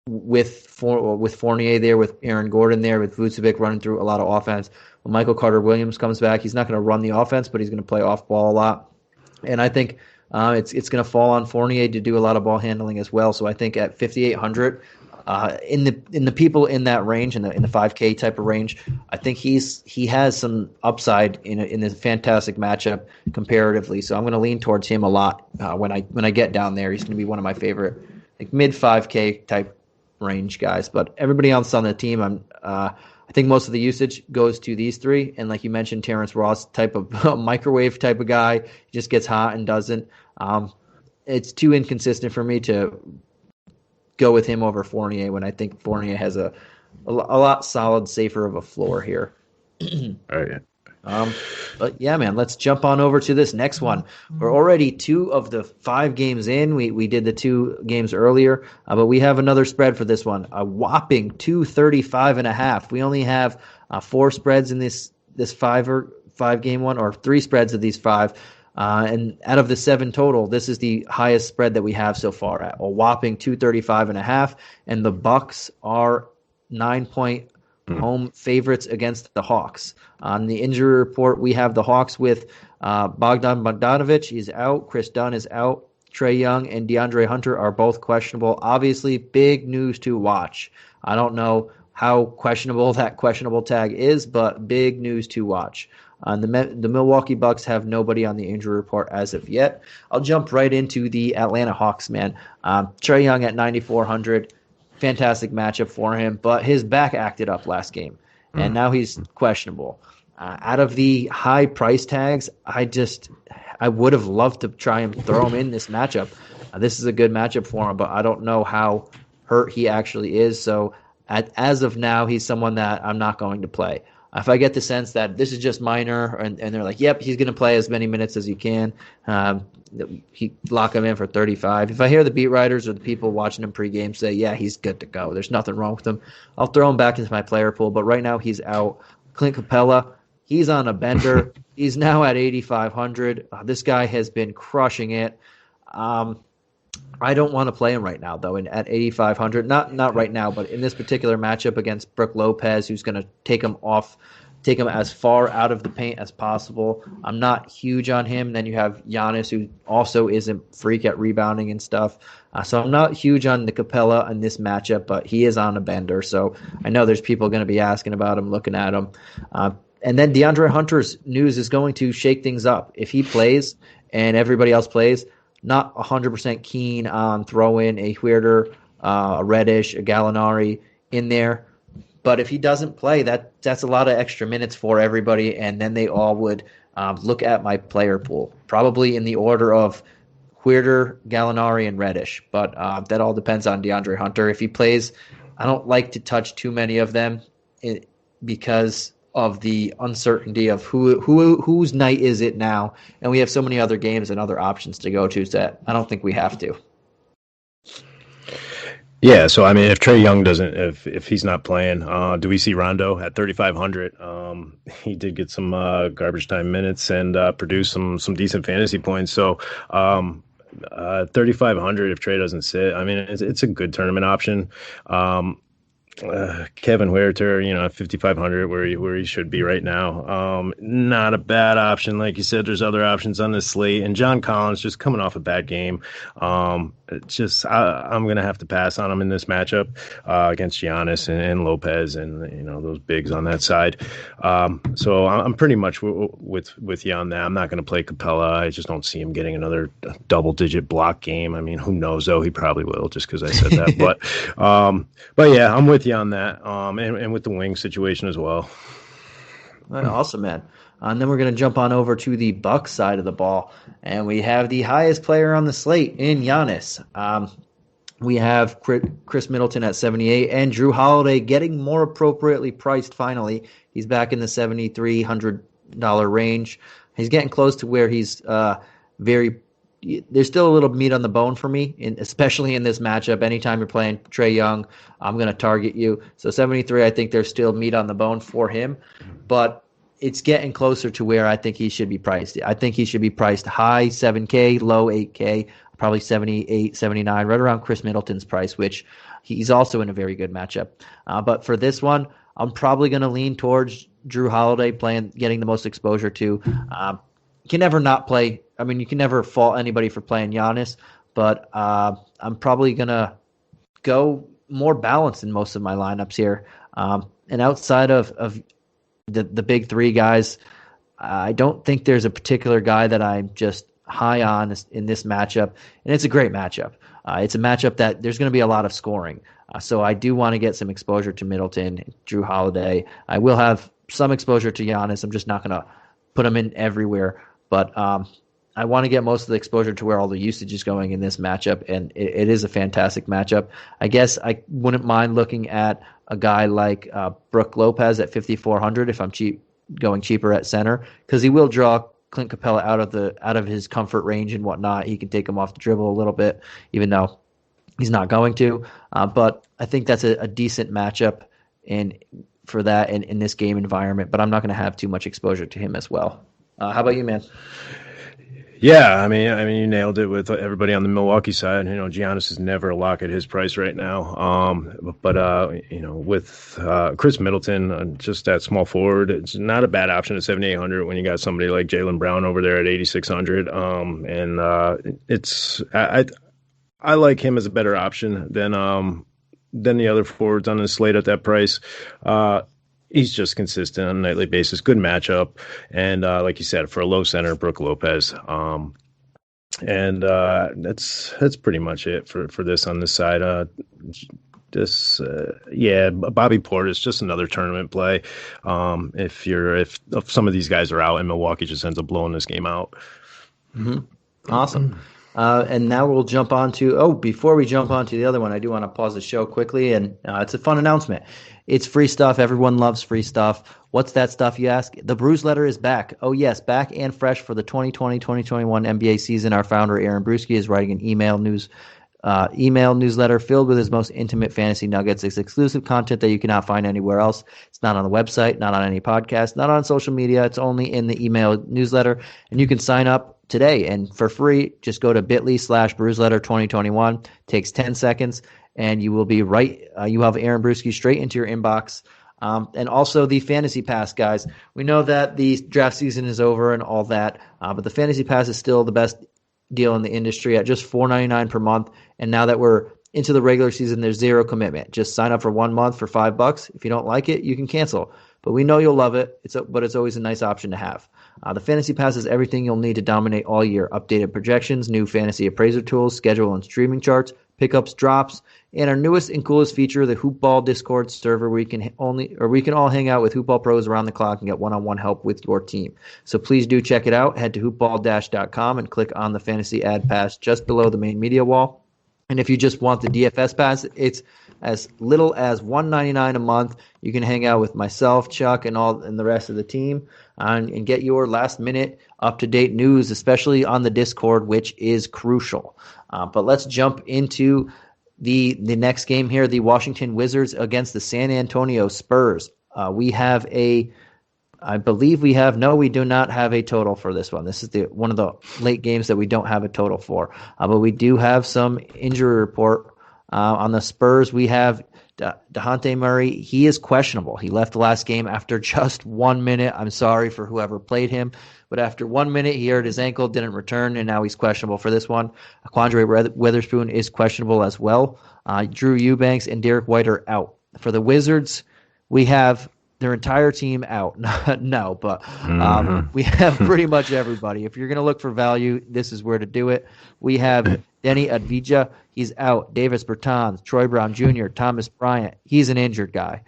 with Fournier there, with Aaron Gordon there, with Vucevic running through a lot of offense. When Michael Carter-Williams comes back, he's not going to run the offense, but he's going to play off ball a lot. And I think it's going to fall on Fournier to do a lot of ball handling as well. So I think at 5,800, in the people in that range, in the 5K type of range, I think he has some upside in this fantastic matchup comparatively. So I'm going to lean towards him a lot when I get down there. He's going to be one of my favorite, like mid 5K type range guys. But everybody else on the team, I think most of the usage goes to these three. And like you mentioned, Terrence Ross, type of microwave type of guy, he just gets hot and doesn't. It's too inconsistent for me to go with him over Fournier when I think Fournier has a lot solid, safer of a floor here. All right. But yeah, man, let's jump on over to this next one. We're already 2 of the 5 games in. We did the 2 games earlier, but we have another spread for this one, a whopping 235.5. We only have 4 spreads in this 5 game one, or 3 spreads of these 5. And out of the 7 total, this is the highest spread that we have so far at a whopping 235.5. And the Bucks are 9-point home favorites against the Hawks. On the injury report, we have the Hawks with Bogdan Bogdanovic. He's out. Chris Dunn is out. Trae Young and DeAndre Hunter are both questionable. Obviously, big news to watch. I don't know how questionable that questionable tag is, but big news to watch. The Milwaukee Bucks have nobody on the injury report as of yet. I'll jump right into the Atlanta Hawks, man. Trae Young at 9,400. Fantastic matchup for him, but his back acted up last game, and now he's questionable. Out of the high price tags, I would have loved to try and throw him in this matchup. This is a good matchup for him, but I don't know how hurt he actually is. So as of now, he's someone that I'm not going to play. If I get the sense that this is just minor, and they're like, yep, he's going to play as many minutes as you can, he lock him in for 35. If I hear the beat writers or the people watching him pregame say, yeah, he's good to go, there's nothing wrong with him, I'll throw him back into my player pool. But right now he's out. Clint Capella, he's on a bender. He's now at 8,500. This guy has been crushing it. I don't want to play him right now, though, at 8,500. Not right now, but in this particular matchup against Brook Lopez, who's going to take him as far out of the paint as possible. I'm not huge on him. Then you have Giannis, who also isn't freak at rebounding and stuff. So I'm not huge on the Capella in this matchup, but he is on a bender. So I know there's people going to be asking about him, looking at him. And then DeAndre Hunter's news is going to shake things up. If he plays and everybody else plays, not 100% keen on throwing a Huerter, a Reddish, a Gallinari in there. But if he doesn't play, that's a lot of extra minutes for everybody, and then they all would look at my player pool, probably in the order of Huerter, Gallinari, and Reddish. But that all depends on DeAndre Hunter. If he plays, I don't like to touch too many of them because of the uncertainty of whose night is it now, and we have so many other games and other options to go to that I don't think we have to. Yeah, so I mean, if Trae Young doesn't, if he's not playing, do we see Rondo at 3,500? He did get some garbage time minutes and produce some decent fantasy points. So 3,500 if Trae doesn't sit, I mean, it's a good tournament option. Kevin Huerter, at 5,500 where he should be right now. Not a bad option. Like you said, there's other options on this slate. And John Collins just coming off a bad game. I'm going to have to pass on him in this matchup against Giannis and Lopez and, those bigs on that side. So I'm pretty much with you on that. I'm not going to play Capella. I just don't see him getting another double-digit block game. I mean, who knows, though? He probably will just because I said that. But yeah, I'm with you on that, and with the wing situation as well. Right, awesome, man. And then we're going to jump on over to the Bucks side of the ball, and we have the highest player on the slate in Giannis. We have Chris Middleton at 78, and Drew Holiday getting more appropriately priced finally. He's back in the $7,300 range. He's getting close to where he's very there's still a little meat on the bone for me, especially in this matchup. Anytime you're playing Trae Young, I'm going to target you. So 73, I think there's still meat on the bone for him, but it's getting closer to where I think he should be priced. I think he should be priced high 7K, low 8K, probably 78, 79, right around Chris Middleton's price, which he's also in a very good matchup. But for this one, I'm probably going to lean towards Drew Holiday getting the most exposure to. You can never not play. I mean, you can never fault anybody for playing Giannis, but I'm probably going to go more balanced in most of my lineups here. And outside of the big three guys, I don't think there's a particular guy that I'm just high on in this matchup. And it's a great matchup. It's a matchup that there's going to be a lot of scoring. So I do want to get some exposure to Middleton, Drew Holiday. I will have some exposure to Giannis. I'm just not going to put him in everywhere. But I want to get most of the exposure to where all the usage is going in this matchup, and it is a fantastic matchup. I guess I wouldn't mind looking at a guy like Brook Lopez at 5,400 if I'm going cheaper at center, because he will draw Clint Capella out of his comfort range and whatnot. He can take him off the dribble a little bit, even though he's not going to. But I think that's a decent matchup for that in this game environment. But I'm not going to have too much exposure to him as well. How about you, man? Yeah, I mean, you nailed it with everybody on the Milwaukee side. Giannis is never a lock at his price right now. With Chris Middleton, just that small forward, it's not a bad option at 7,800 when you got somebody like Jaylen Brown over there at 8,600. I like him as a better option than the other forwards on the slate at that price. He's just consistent on a nightly basis. Good matchup. And like you said, for a low center, Brook Lopez. That's pretty much it for this on this side. Bobby Portis, just another tournament play. If some of these guys are out and Milwaukee just ends up blowing this game out. Mm-hmm. Awesome. And now we'll jump on to, before we jump on to the other one, I do want to pause the show quickly, and it's a fun announcement. It's free stuff. Everyone loves free stuff. What's that stuff, you ask? The Bruise Letter is back. Oh, yes, back and fresh for the 2020-2021 NBA season. Our founder, Aaron Bruski, is writing an email newsletter filled with his most intimate fantasy nuggets. It's exclusive content that you cannot find anywhere else. It's not on the website, not on any podcast, not on social media. It's only in the email newsletter, and you can sign up today. And for free, just go to bit.ly/BruiseLetter2021. Takes 10 seconds, and you will be right. You have Aaron Bruski straight into your inbox. And also the Fantasy Pass, guys. We know that the draft season is over and all that, but the Fantasy Pass is still the best deal in the industry at just $4.99 per month. And now that we're into the regular season, there's zero commitment. Just sign up for 1 month for $5. If you don't like it, you can cancel. But we know you'll love it. But it's always a nice option to have. The Fantasy Pass is everything you'll need to dominate all year. Updated projections, new fantasy appraiser tools, schedule and streaming charts, pickups, drops, and our newest and coolest feature, the Hoopball Discord server, where we can all hang out with Hoopball pros around the clock and get one-on-one help with your team. So please do check it out. Head to hoopball-.com and click on the Fantasy Ad Pass just below the main media wall. And if you just want the DFS pass, it's as little as $1.99 a month. You can hang out with myself, Chuck, and the rest of the team, and get your last-minute, up-to-date news, especially on the Discord, which is crucial. But let's jump into the next game here, the Washington Wizards against the San Antonio Spurs. We do not have a total for this one. This is one of the late games that we don't have a total for. But we do have some injury report on the Spurs. We have DeJounte Murray. He is questionable. He left the last game after just 1 minute. I'm sorry for whoever played him. But after 1 minute, he hurt his ankle, didn't return, and now he's questionable for this one. Quandre Weatherspoon is questionable as well. Drew Eubanks and Derek White are out. For the Wizards, we have their entire team out. No, but we have pretty much everybody. If you're going to look for value, this is where to do it. We have Denny Advija. He's out. Davis Bertans, Troy Brown Jr., Thomas Bryant. He's an injured guy.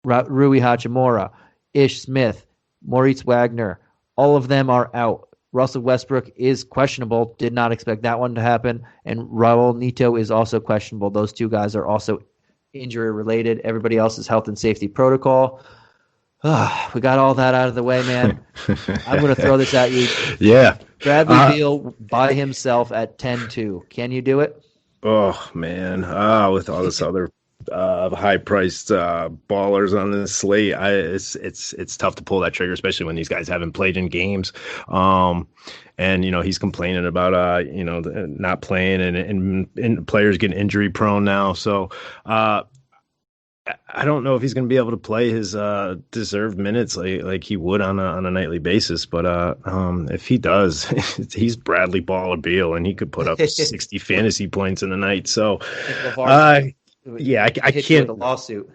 Rui Hachimura, Ish Smith, Moritz Wagner. All of them are out. Russell Westbrook is questionable. Did not expect that one to happen. And Raul Neto is also questionable. Those two guys are also injury related. Everybody else is health and safety protocol. We got all that out of the way, man. I'm going to throw this at you. Yeah. Bradley Beal by himself at 10-2. Can you do it? Oh, man. With all this other high-priced ballers on this slate, it's tough to pull that trigger, especially when these guys haven't played in games. And, he's complaining about, not playing and players getting injury prone now. So, I don't know if he's going to be able to play his deserved minutes like he would on a nightly basis, but if he does, he's Bradley Baller Beal, and he could put up 60 fantasy points in the night. So, I can't. The lawsuit,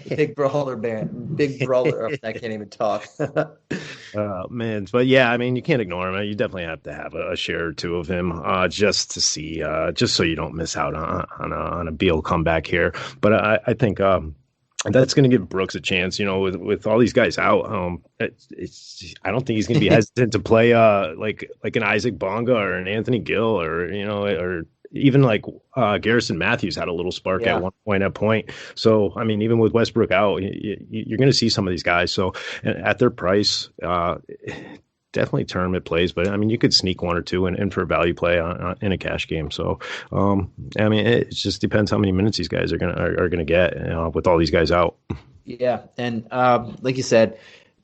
big brawler band, big brawler. I can't even talk. Man, but yeah, I mean, you can't ignore him. You definitely have to have a share or two of him, just to see, just so you don't miss out on a Beal comeback here. But I think that's going to give Brooks a chance. With all these guys out, I don't think he's going to be hesitant to play like an Isaac Bonga or an Anthony Gill or even like Garrison Matthews had a little spark at one point. So, I mean, even with Westbrook out, you're going to see some of these guys. So at their price, definitely tournament plays, but I mean, you could sneak one or two in for a value play in a cash game. So, I mean, it just depends how many minutes these guys are going to get with all these guys out. Yeah. And like you said,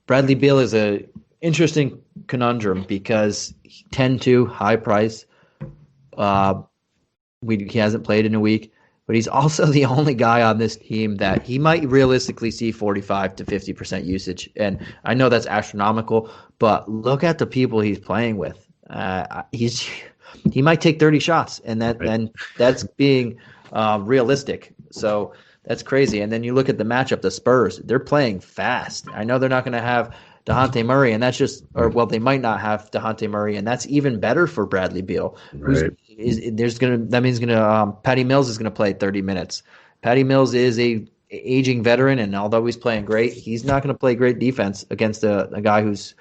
Bradley Beal is a interesting conundrum because 10-2 high price, he hasn't played in a week, but he's also the only guy on this team that he might realistically see 45 to 50% usage. And I know that's astronomical, but look at the people he's playing with. He might take 30 shots, and that's being realistic. So that's crazy. And then you look at the matchup, the Spurs, they're playing fast. I know they're not going to have DeJounte Murray, and that's they might not have DeJounte Murray, and that's even better for Bradley Beal. Right. Patty Mills is going to play 30 minutes. Patty Mills is a aging veteran, and although he's playing great, he's not going to play great defense against a guy who's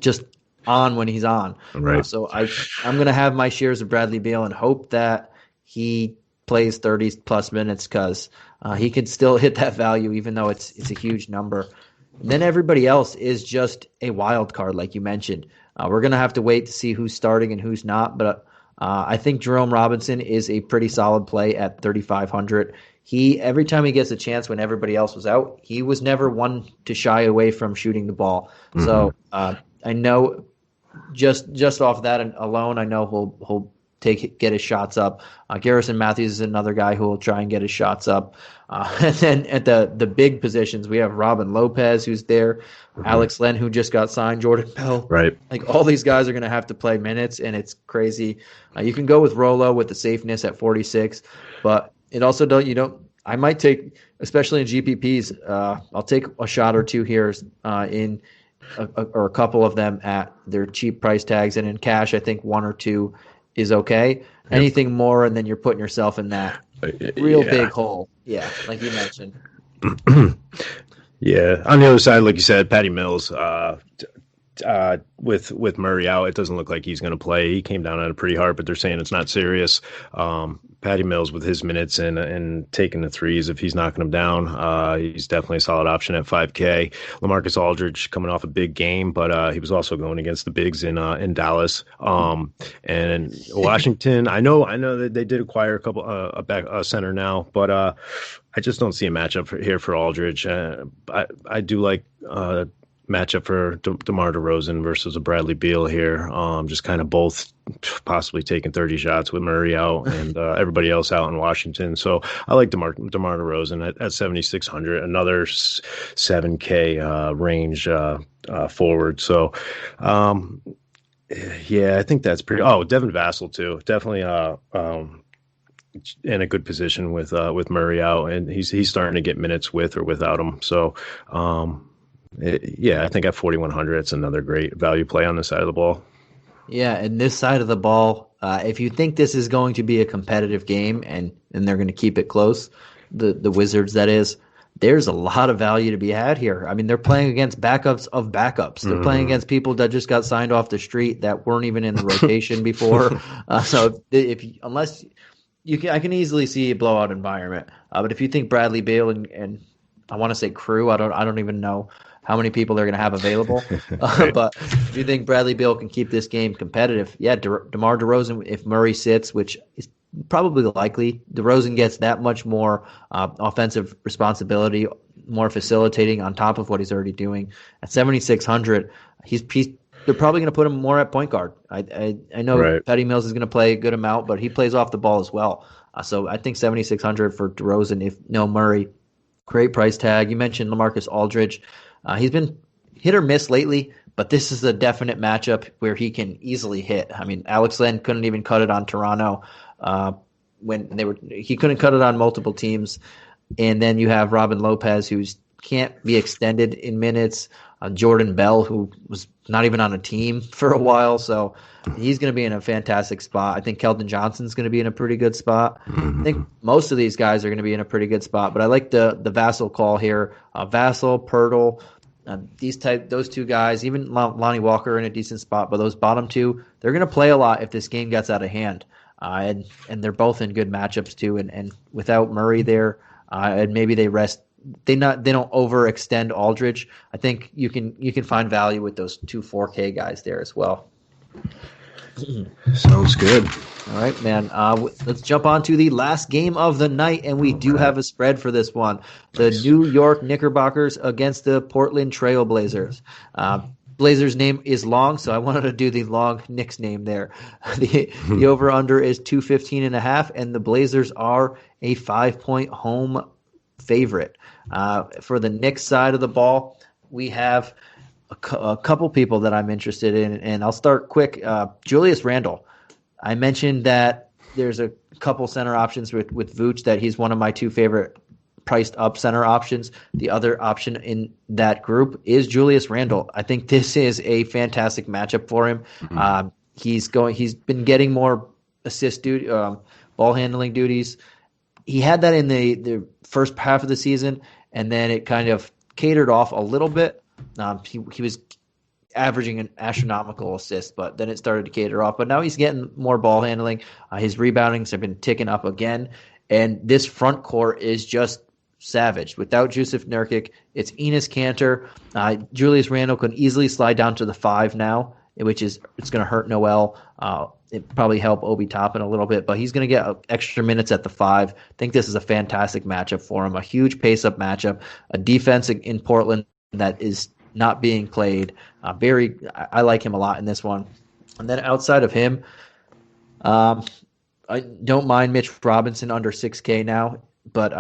just on when he's on. Right. So I'm going to have my shares of Bradley Beal and hope that he plays 30 plus minutes because he can still hit that value even though it's a huge number. And then everybody else is just a wild card, like you mentioned. We're going to have to wait to see who's starting and who's not, but I think Jerome Robinson is a pretty solid play at 3,500. Every time he gets a chance when everybody else was out, he was never one to shy away from shooting the ball. Mm-hmm. So I know just off that alone, I know he'll get his shots up. Garrison Matthews is another guy who will try and get his shots up. And then at the big positions, we have Robin Lopez, who's there, Alex Len, who just got signed, Jordan Bell. Right. Like all these guys are going to have to play minutes, and it's crazy. You can go with Rolo with the safeness at 46, but it also I might take, especially in GPPs, I'll take a shot or two here in or a couple of them at their cheap price tags, and in cash, I think one or two is okay. Yep. Anything more, and then you're putting yourself in that real big hole. Yeah, like you mentioned. Yeah. On the other side, like you said, Patty Mills, with Murray out, it doesn't look like he's going to play. He came down on it pretty hard, but they're saying it's not serious. Patty Mills with his minutes and taking the threes, if he's knocking them down, he's definitely a solid option at 5K. Lamarcus Aldridge coming off a big game, but he was also going against the bigs in Dallas. And Washington, I know that they did acquire a center now, but I just don't see a matchup here for Aldridge. I do like matchup for DeMar DeRozan versus a Bradley Beal here. Just kind of both possibly taking 30 shots with Murray out and everybody else out in Washington. So I like DeMar DeRozan at 7,600, another 7K range forward. So yeah, I think that's pretty. Oh, Devin Vassell too, definitely in a good position with Murray out, and he's starting to get minutes with or without him. So. I think at 4,100, it's another great value play on this side of the ball. Yeah, and this side of the ball, if you think this is going to be a competitive game and they're going to keep it close, the Wizards, that is, there's a lot of value to be had here. I mean, they're playing against backups of backups. They're playing against people that just got signed off the street that weren't even in the rotation before. So I can easily see a blowout environment. But if you think Bradley Beal and I want to say crew. I don't even know how many people they're going to have available. But if you think Bradley Beal can keep this game competitive, yeah, DeMar DeRozan, if Murray sits, which is probably likely, DeRozan gets that much more offensive responsibility, more facilitating on top of what he's already doing. At 7,600, they're probably going to put him more at point guard. I know Patty Mills is going to play a good amount, but he plays off the ball as well. So I think 7,600 for DeRozan, if no Murray. Great price tag. You mentioned Lamarcus Aldridge. He's been hit or miss lately, but this is a definite matchup where he can easily hit. I mean, Alex Len couldn't even cut it on Toronto he couldn't cut it on multiple teams. And then you have Robin Lopez, who can't be extended in minutes. Jordan Bell, who was not even on a team for a while, so he's going to be in a fantastic spot. I think Keldon Johnson's going to be in a pretty good spot. I think most of these guys are going to be in a pretty good spot, but I like the Vassell call here. Vassell, Pirtle, those two guys, even Lonnie Walker in a decent spot, but those bottom two, they're going to play a lot if this game gets out of hand. And they're both in good matchups too. And without Murray there, and maybe they rest. They don't overextend Aldridge. I think you can find value with those two 4K guys there as well. Sounds good. All right, man. Let's jump on to the last game of the night, and we do have a spread for this one. The New York Knickerbockers against the Portland Trailblazers. Blazers name is long, so I wanted to do the long Knicks name there. The over-under is 215.5, and the Blazers are a 5-point home favorite. For the Knicks side of the ball, we have a couple people that I'm interested in, and I'll start quick. Julius Randle. I mentioned that there's a couple center options with Vooch, that he's one of my two favorite priced up center options. The other option in that group is Julius Randle. I think this is a fantastic matchup for him. Mm-hmm. He's been getting more assist ball handling duties. He had that in the first half of the season, and then it kind of catered off a little bit. He was averaging an astronomical assist, but then it started to cater off. But now he's getting more ball handling. His reboundings have been ticking up again, and this front court is just savage. Without Jusuf Nurkic, it's Enes Kanter. Julius Randle can easily slide down to the 5 now, it's going to hurt Noel. It probably help Obi Toppin a little bit, but he's going to get extra minutes at the 5. I think this is a fantastic matchup for him, a huge pace-up matchup, a defense in Portland that is not being played. I like him a lot in this one. And then outside of him, I don't mind Mitch Robinson under 6K now, but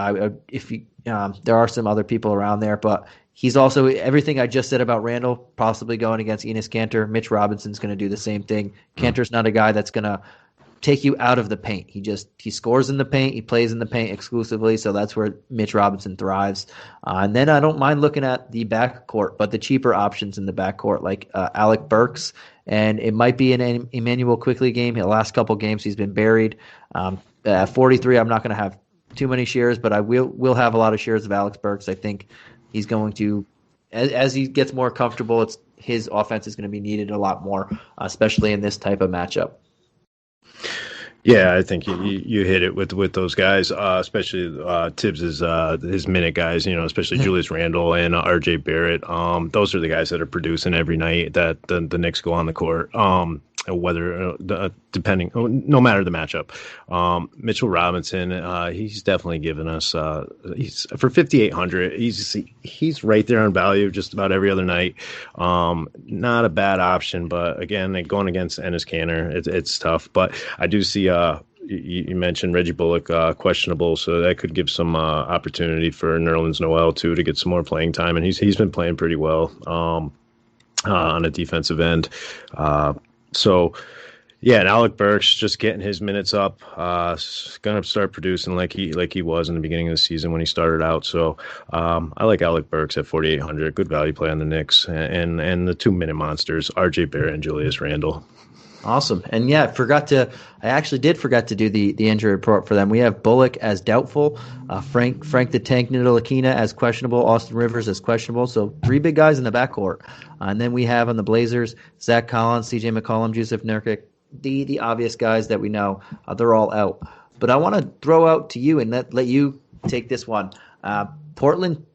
there are some other people around there, but he's also everything I just said about Randle, possibly going against Enes Kanter. Mitch Robinson's going to do the same thing. Kanter's not a guy that's going to take you out of the paint. He scores in the paint. He plays in the paint exclusively, so that's where Mitch Robinson thrives. And then I don't mind looking at the backcourt, but the cheaper options in the backcourt, like Alec Burks, and it might be an Emmanuel Quickley game. The last couple games he's been buried. At 43, I'm not going to have too many shares, but I will have a lot of shares of Alex Burks. I think he's going to, as he gets more comfortable, his offense is going to be needed a lot more, especially in this type of matchup. Yeah, I think you hit it with those guys, especially Tibbs's his minute guys. Especially Julius Randle and R.J. Barrett. Those are the guys that are producing every night that the Knicks go on the court. Whether depending, no matter the matchup. Mitchell Robinson, he's definitely given us. He's for 5,800. He's right there on value just about every other night. Not a bad option, but again, going against Enes Kanter, it's tough. But I do see. You mentioned Reggie Bullock questionable, so that could give some opportunity for Nerlens Noel too to get some more playing time, and he's been playing pretty well on a defensive end. So, yeah, and Alec Burks just getting his minutes up, going to start producing like he was in the beginning of the season when he started out. So, I like Alec Burks at 4,800. Good value play on the Knicks and the 2-minute monsters, R.J. Barrett and Julius Randle. Awesome. And yeah, I actually did forget to do the injury report for them. We have Bullock as doubtful, Frank the Tank Ntilikina as questionable, Austin Rivers as questionable. So 3 big guys in the backcourt. And then we have on the Blazers, Zach Collins, CJ McCollum, Jusuf Nurkic, the obvious guys that we know. They're all out. But I want to throw out to you and let you take this one. Portland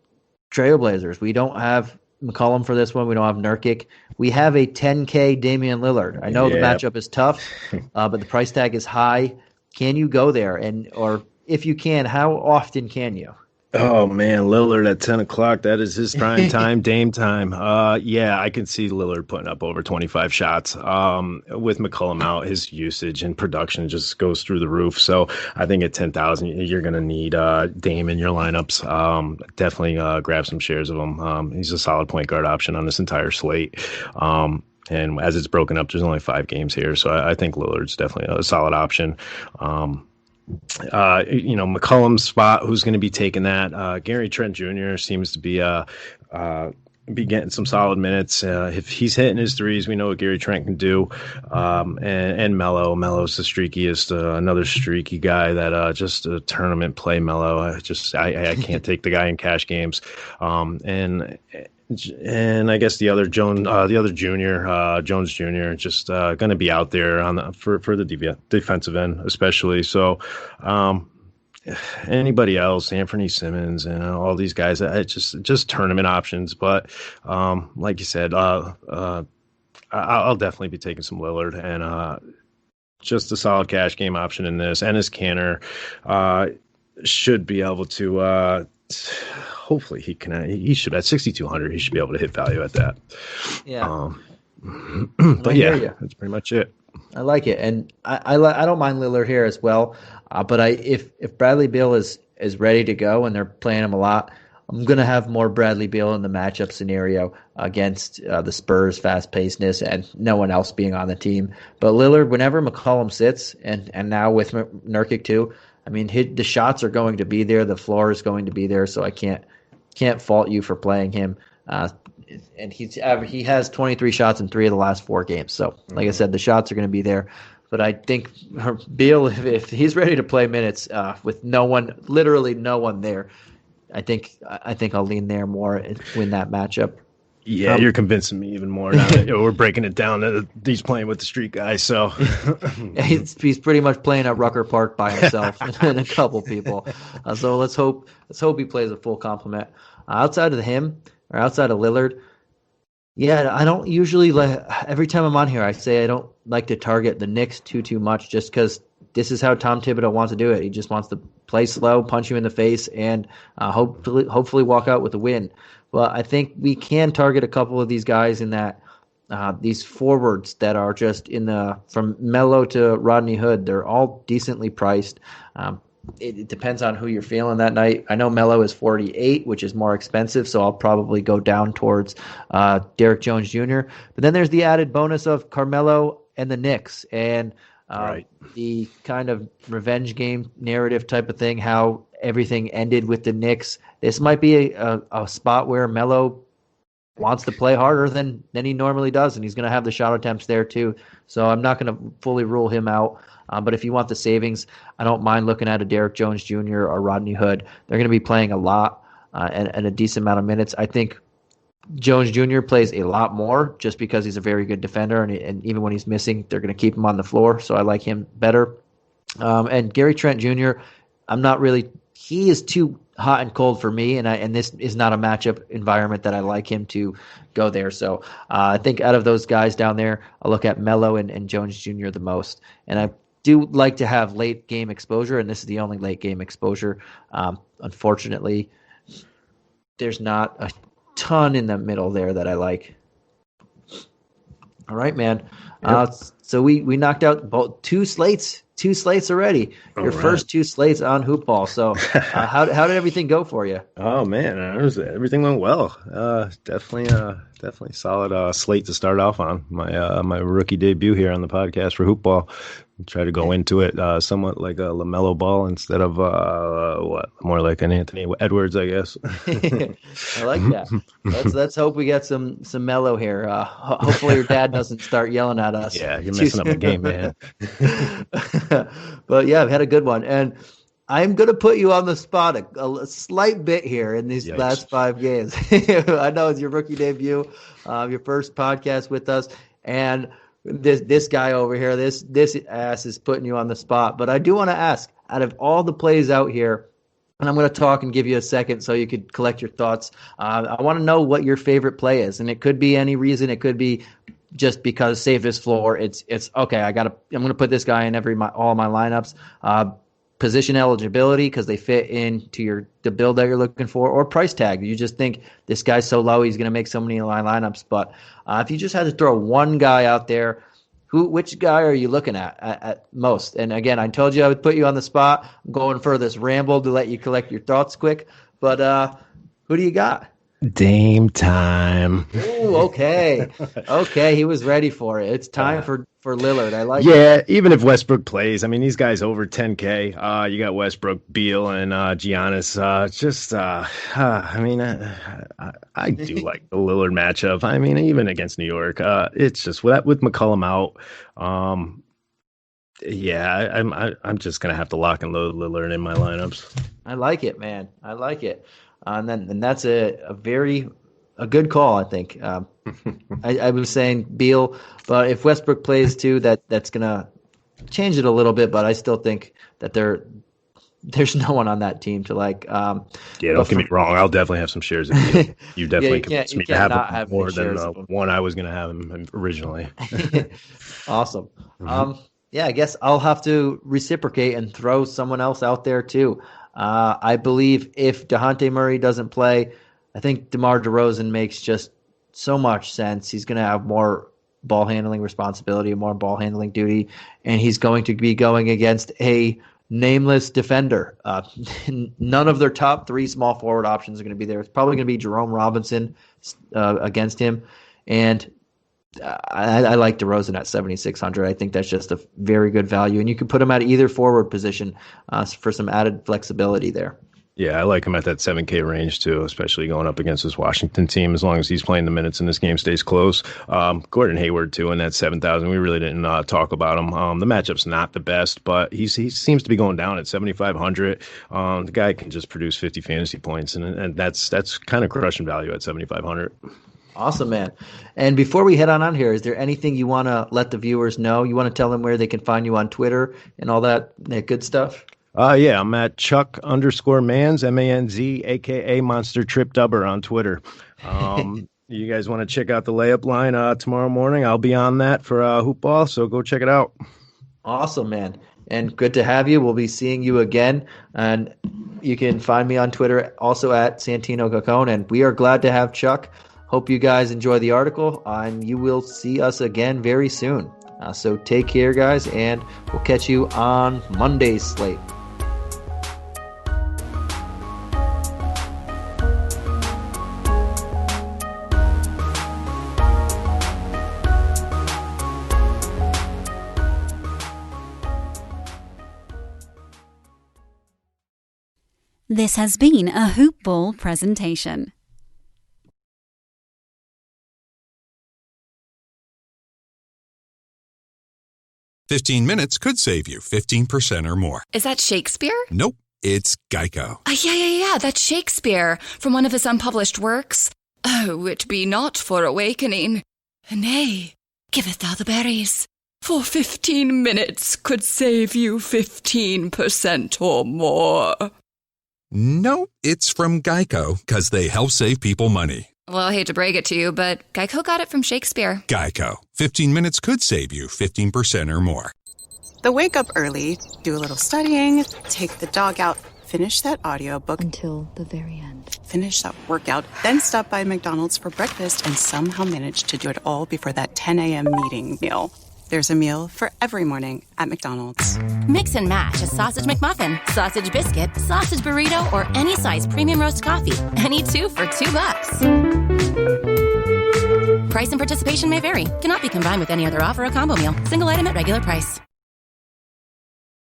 Trailblazers. We don't have McCollum for this one. We don't have Nurkic. We have a 10K Damian Lillard. I know the matchup is tough, but the price tag is high. Can you go there? Or if you can, how often can you? Oh man, Lillard at 10 o'clock. That is his prime time, Dame time. Yeah, I can see Lillard putting up over 25 shots. With McCollum out, his usage and production just goes through the roof. So I think at 10,000, you're going to need Dame in your lineups. Definitely grab some shares of him. He's a solid point guard option on this entire slate. And as it's broken up, there's only 5 games here. So I think Lillard's definitely a solid option. McCollum's spot, who's going to be taking that? Gary Trent Jr. seems to be getting some solid minutes. If he's hitting his threes, we know what Gary Trent can do. And Melo's the streakiest, another streaky guy that just a tournament play. Melo, I can't take the guy in cash games. And I guess the other Jones Jr. just going to be out there for the defensive end, especially. So anybody else, Anthony Simmons and all these guys, just tournament options. But like you said, I'll definitely be taking some Lillard and just a solid cash game option in this. Enes Kanter should be able to. Hopefully he should at 6,200. He should be able to hit value at that. Yeah. But yeah, that's pretty much it. I like it, and I don't mind Lillard here as well. But if Bradley Beal is ready to go and they're playing him a lot, I'm gonna have more Bradley Beal in the matchup scenario against the Spurs' fast-pacedness and no one else being on the team. But Lillard, whenever McCollum sits, and now with Nurkic too, I mean, the shots are going to be there. The floor is going to be there, so I can't fault you for playing him. And he has 23 shots in 3 of the last 4 games. So, like I said, the shots are going to be there. But I think Beal, if he's ready to play minutes with literally no one there, I think I'll lean there more and win that matchup. Yeah, you're convincing me even more now that we're breaking it down that he's playing with the street guys. So he's pretty much playing at Rucker Park by himself and a couple people. So let's hope he plays a full complement. Outside of him or outside of Lillard, yeah, I don't usually every time I'm on here I say I don't like to target the Knicks too much just because this is how Tom Thibodeau wants to do it. He just wants to play slow, punch you in the face, and hopefully walk out with a win. Well, I think we can target a couple of these guys in that these forwards that are just from Melo to Rodney Hood. They're all decently priced. It depends on who you're feeling that night. I know Melo is 48, which is more expensive, so I'll probably go down towards Derrick Jones Jr. But then there's the added bonus of Carmelo and the Knicks and the kind of revenge game narrative type of thing, how everything ended with the Knicks. This might be a spot where Melo wants to play harder than he normally does, and he's going to have the shot attempts there too. So I'm not going to fully rule him out. But if you want the savings, I don't mind looking at a Derrick Jones Jr. or Rodney Hood. They're going to be playing a lot and a decent amount of minutes. I think Jones Jr. plays a lot more just because he's a very good defender, and even when he's missing, they're going to keep him on the floor, so I like him better. And Gary Trent Jr., he is too hot and cold for me, and this is not a matchup environment that I like him to go there. So I think out of those guys down there, I'll look at Melo and Jones Jr. the most. And I do like to have late game exposure, and this is the only late game exposure. Unfortunately, there's not a ton in the middle there that I like. All right, man. Yep. So we knocked out both two slates already. Your first 2 slates on Hoop Ball. So how did everything go for you? Oh man, everything went well. Definitely solid slate to start off on. My rookie debut here on the podcast for Hoop Ball. Try to go into it somewhat like a LaMelo Ball instead of more like an Anthony Edwards, I guess. I like that. Let's hope we get some Melo here. Hopefully your dad doesn't start yelling at us. Yeah, you're messing up the game, man. But yeah, I've had a good one, and I'm going to put you on the spot a slight bit here in these last 5 games. I know it's your rookie debut, your first podcast with us, and this guy over here, this ass is putting you on the spot. But I do want to ask, out of all the plays out here, and I'm going to talk and give you a second so you could collect your thoughts. I want to know what your favorite play is, and it could be any reason. It could be just because safest floor. It's okay. I'm going to put this guy in all my lineups. Position eligibility because they fit into the build that you're looking for, or price tag. You just think this guy's so low he's going to make so many lineups. But if you just had to throw one guy out there, which guy are you looking at most? And again, I told you I would put you on the spot. I'm going for this ramble to let you collect your thoughts quick. But who do you got? Dame time. Ooh, okay. Okay, he was ready for it. It's time for Lillard. I like it. Yeah, even if Westbrook plays, I mean, these guys over 10K. You got Westbrook, Beal, and Giannis. I do like the Lillard matchup. I mean, even against New York, it's just with McCollum out. I'm just gonna have to lock and load Lillard in my lineups. I like it, man. I like it. And that's a good call, I think. I was saying Beal, but if Westbrook plays too, that's gonna change it a little bit. But I still think that there's no one on that team to like. Don't get me wrong. I'll definitely have some shares of Beal. You definitely convinced me to have more than the one I was going to have him originally. Awesome. Mm-hmm. I guess I'll have to reciprocate and throw someone else out there too. I believe if DeJounte Murray doesn't play, I think DeMar DeRozan makes just so much sense. He's going to have more ball handling responsibility, more ball handling duty, and he's going to be going against a nameless defender. None of their top three small forward options are going to be there. It's probably going to be Jerome Robinson against him, and I like DeRozan at 7,600. I think that's just a very good value, and you can put him at either forward position for some added flexibility there. Yeah, I like him at that 7K range too, especially going up against this Washington team. As long as he's playing the minutes and this game stays close. Gordon Hayward too in that 7,000. We really didn't talk about him. The matchup's not the best, but he seems to be going down at 7,500. The guy can just produce 50 fantasy points, and that's kind of crushing value at 7,500. Awesome, man. And before we head on here, is there anything you want to let the viewers know? You want to tell them where they can find you on Twitter and all that good stuff? I'm at Chuck_Manz, MANZ, a.k.a. Monster Trip Dubber on Twitter. You guys want to check out the layup line tomorrow morning? I'll be on that for Hoop Ball, so go check it out. Awesome, man. And good to have you. We'll be seeing you again. And you can find me on Twitter also at Santino Cacone. And we are glad to have Chuck. Hope you guys enjoy the article, and you will see us again very soon. So take care, guys, and we'll catch you on Monday's slate. This has been a Hoop Ball presentation. "15 minutes could save you 15% or more." Is that Shakespeare? Nope, it's Geico. Yeah, that's Shakespeare from one of his unpublished works. Oh, it be not for awakening. Nay, giveth thou the berries. For 15 minutes could save you 15% or more. Nope, it's from Geico, because they help save people money. Well, I hate to break it to you, but Geico got it from Shakespeare. Geico. 15 minutes could save you 15% or more. The wake up early, do a little studying, take the dog out, finish that audiobook. Until the very end. Finish that workout, then stop by McDonald's for breakfast and somehow manage to do it all before that 10 a.m. meeting meal. There's a meal for every morning at McDonald's. Mix and match a sausage McMuffin, sausage biscuit, sausage burrito, or any size premium roast coffee. Any two for $2. Price and participation may vary. Cannot be combined with any other offer or combo meal. Single item at regular price.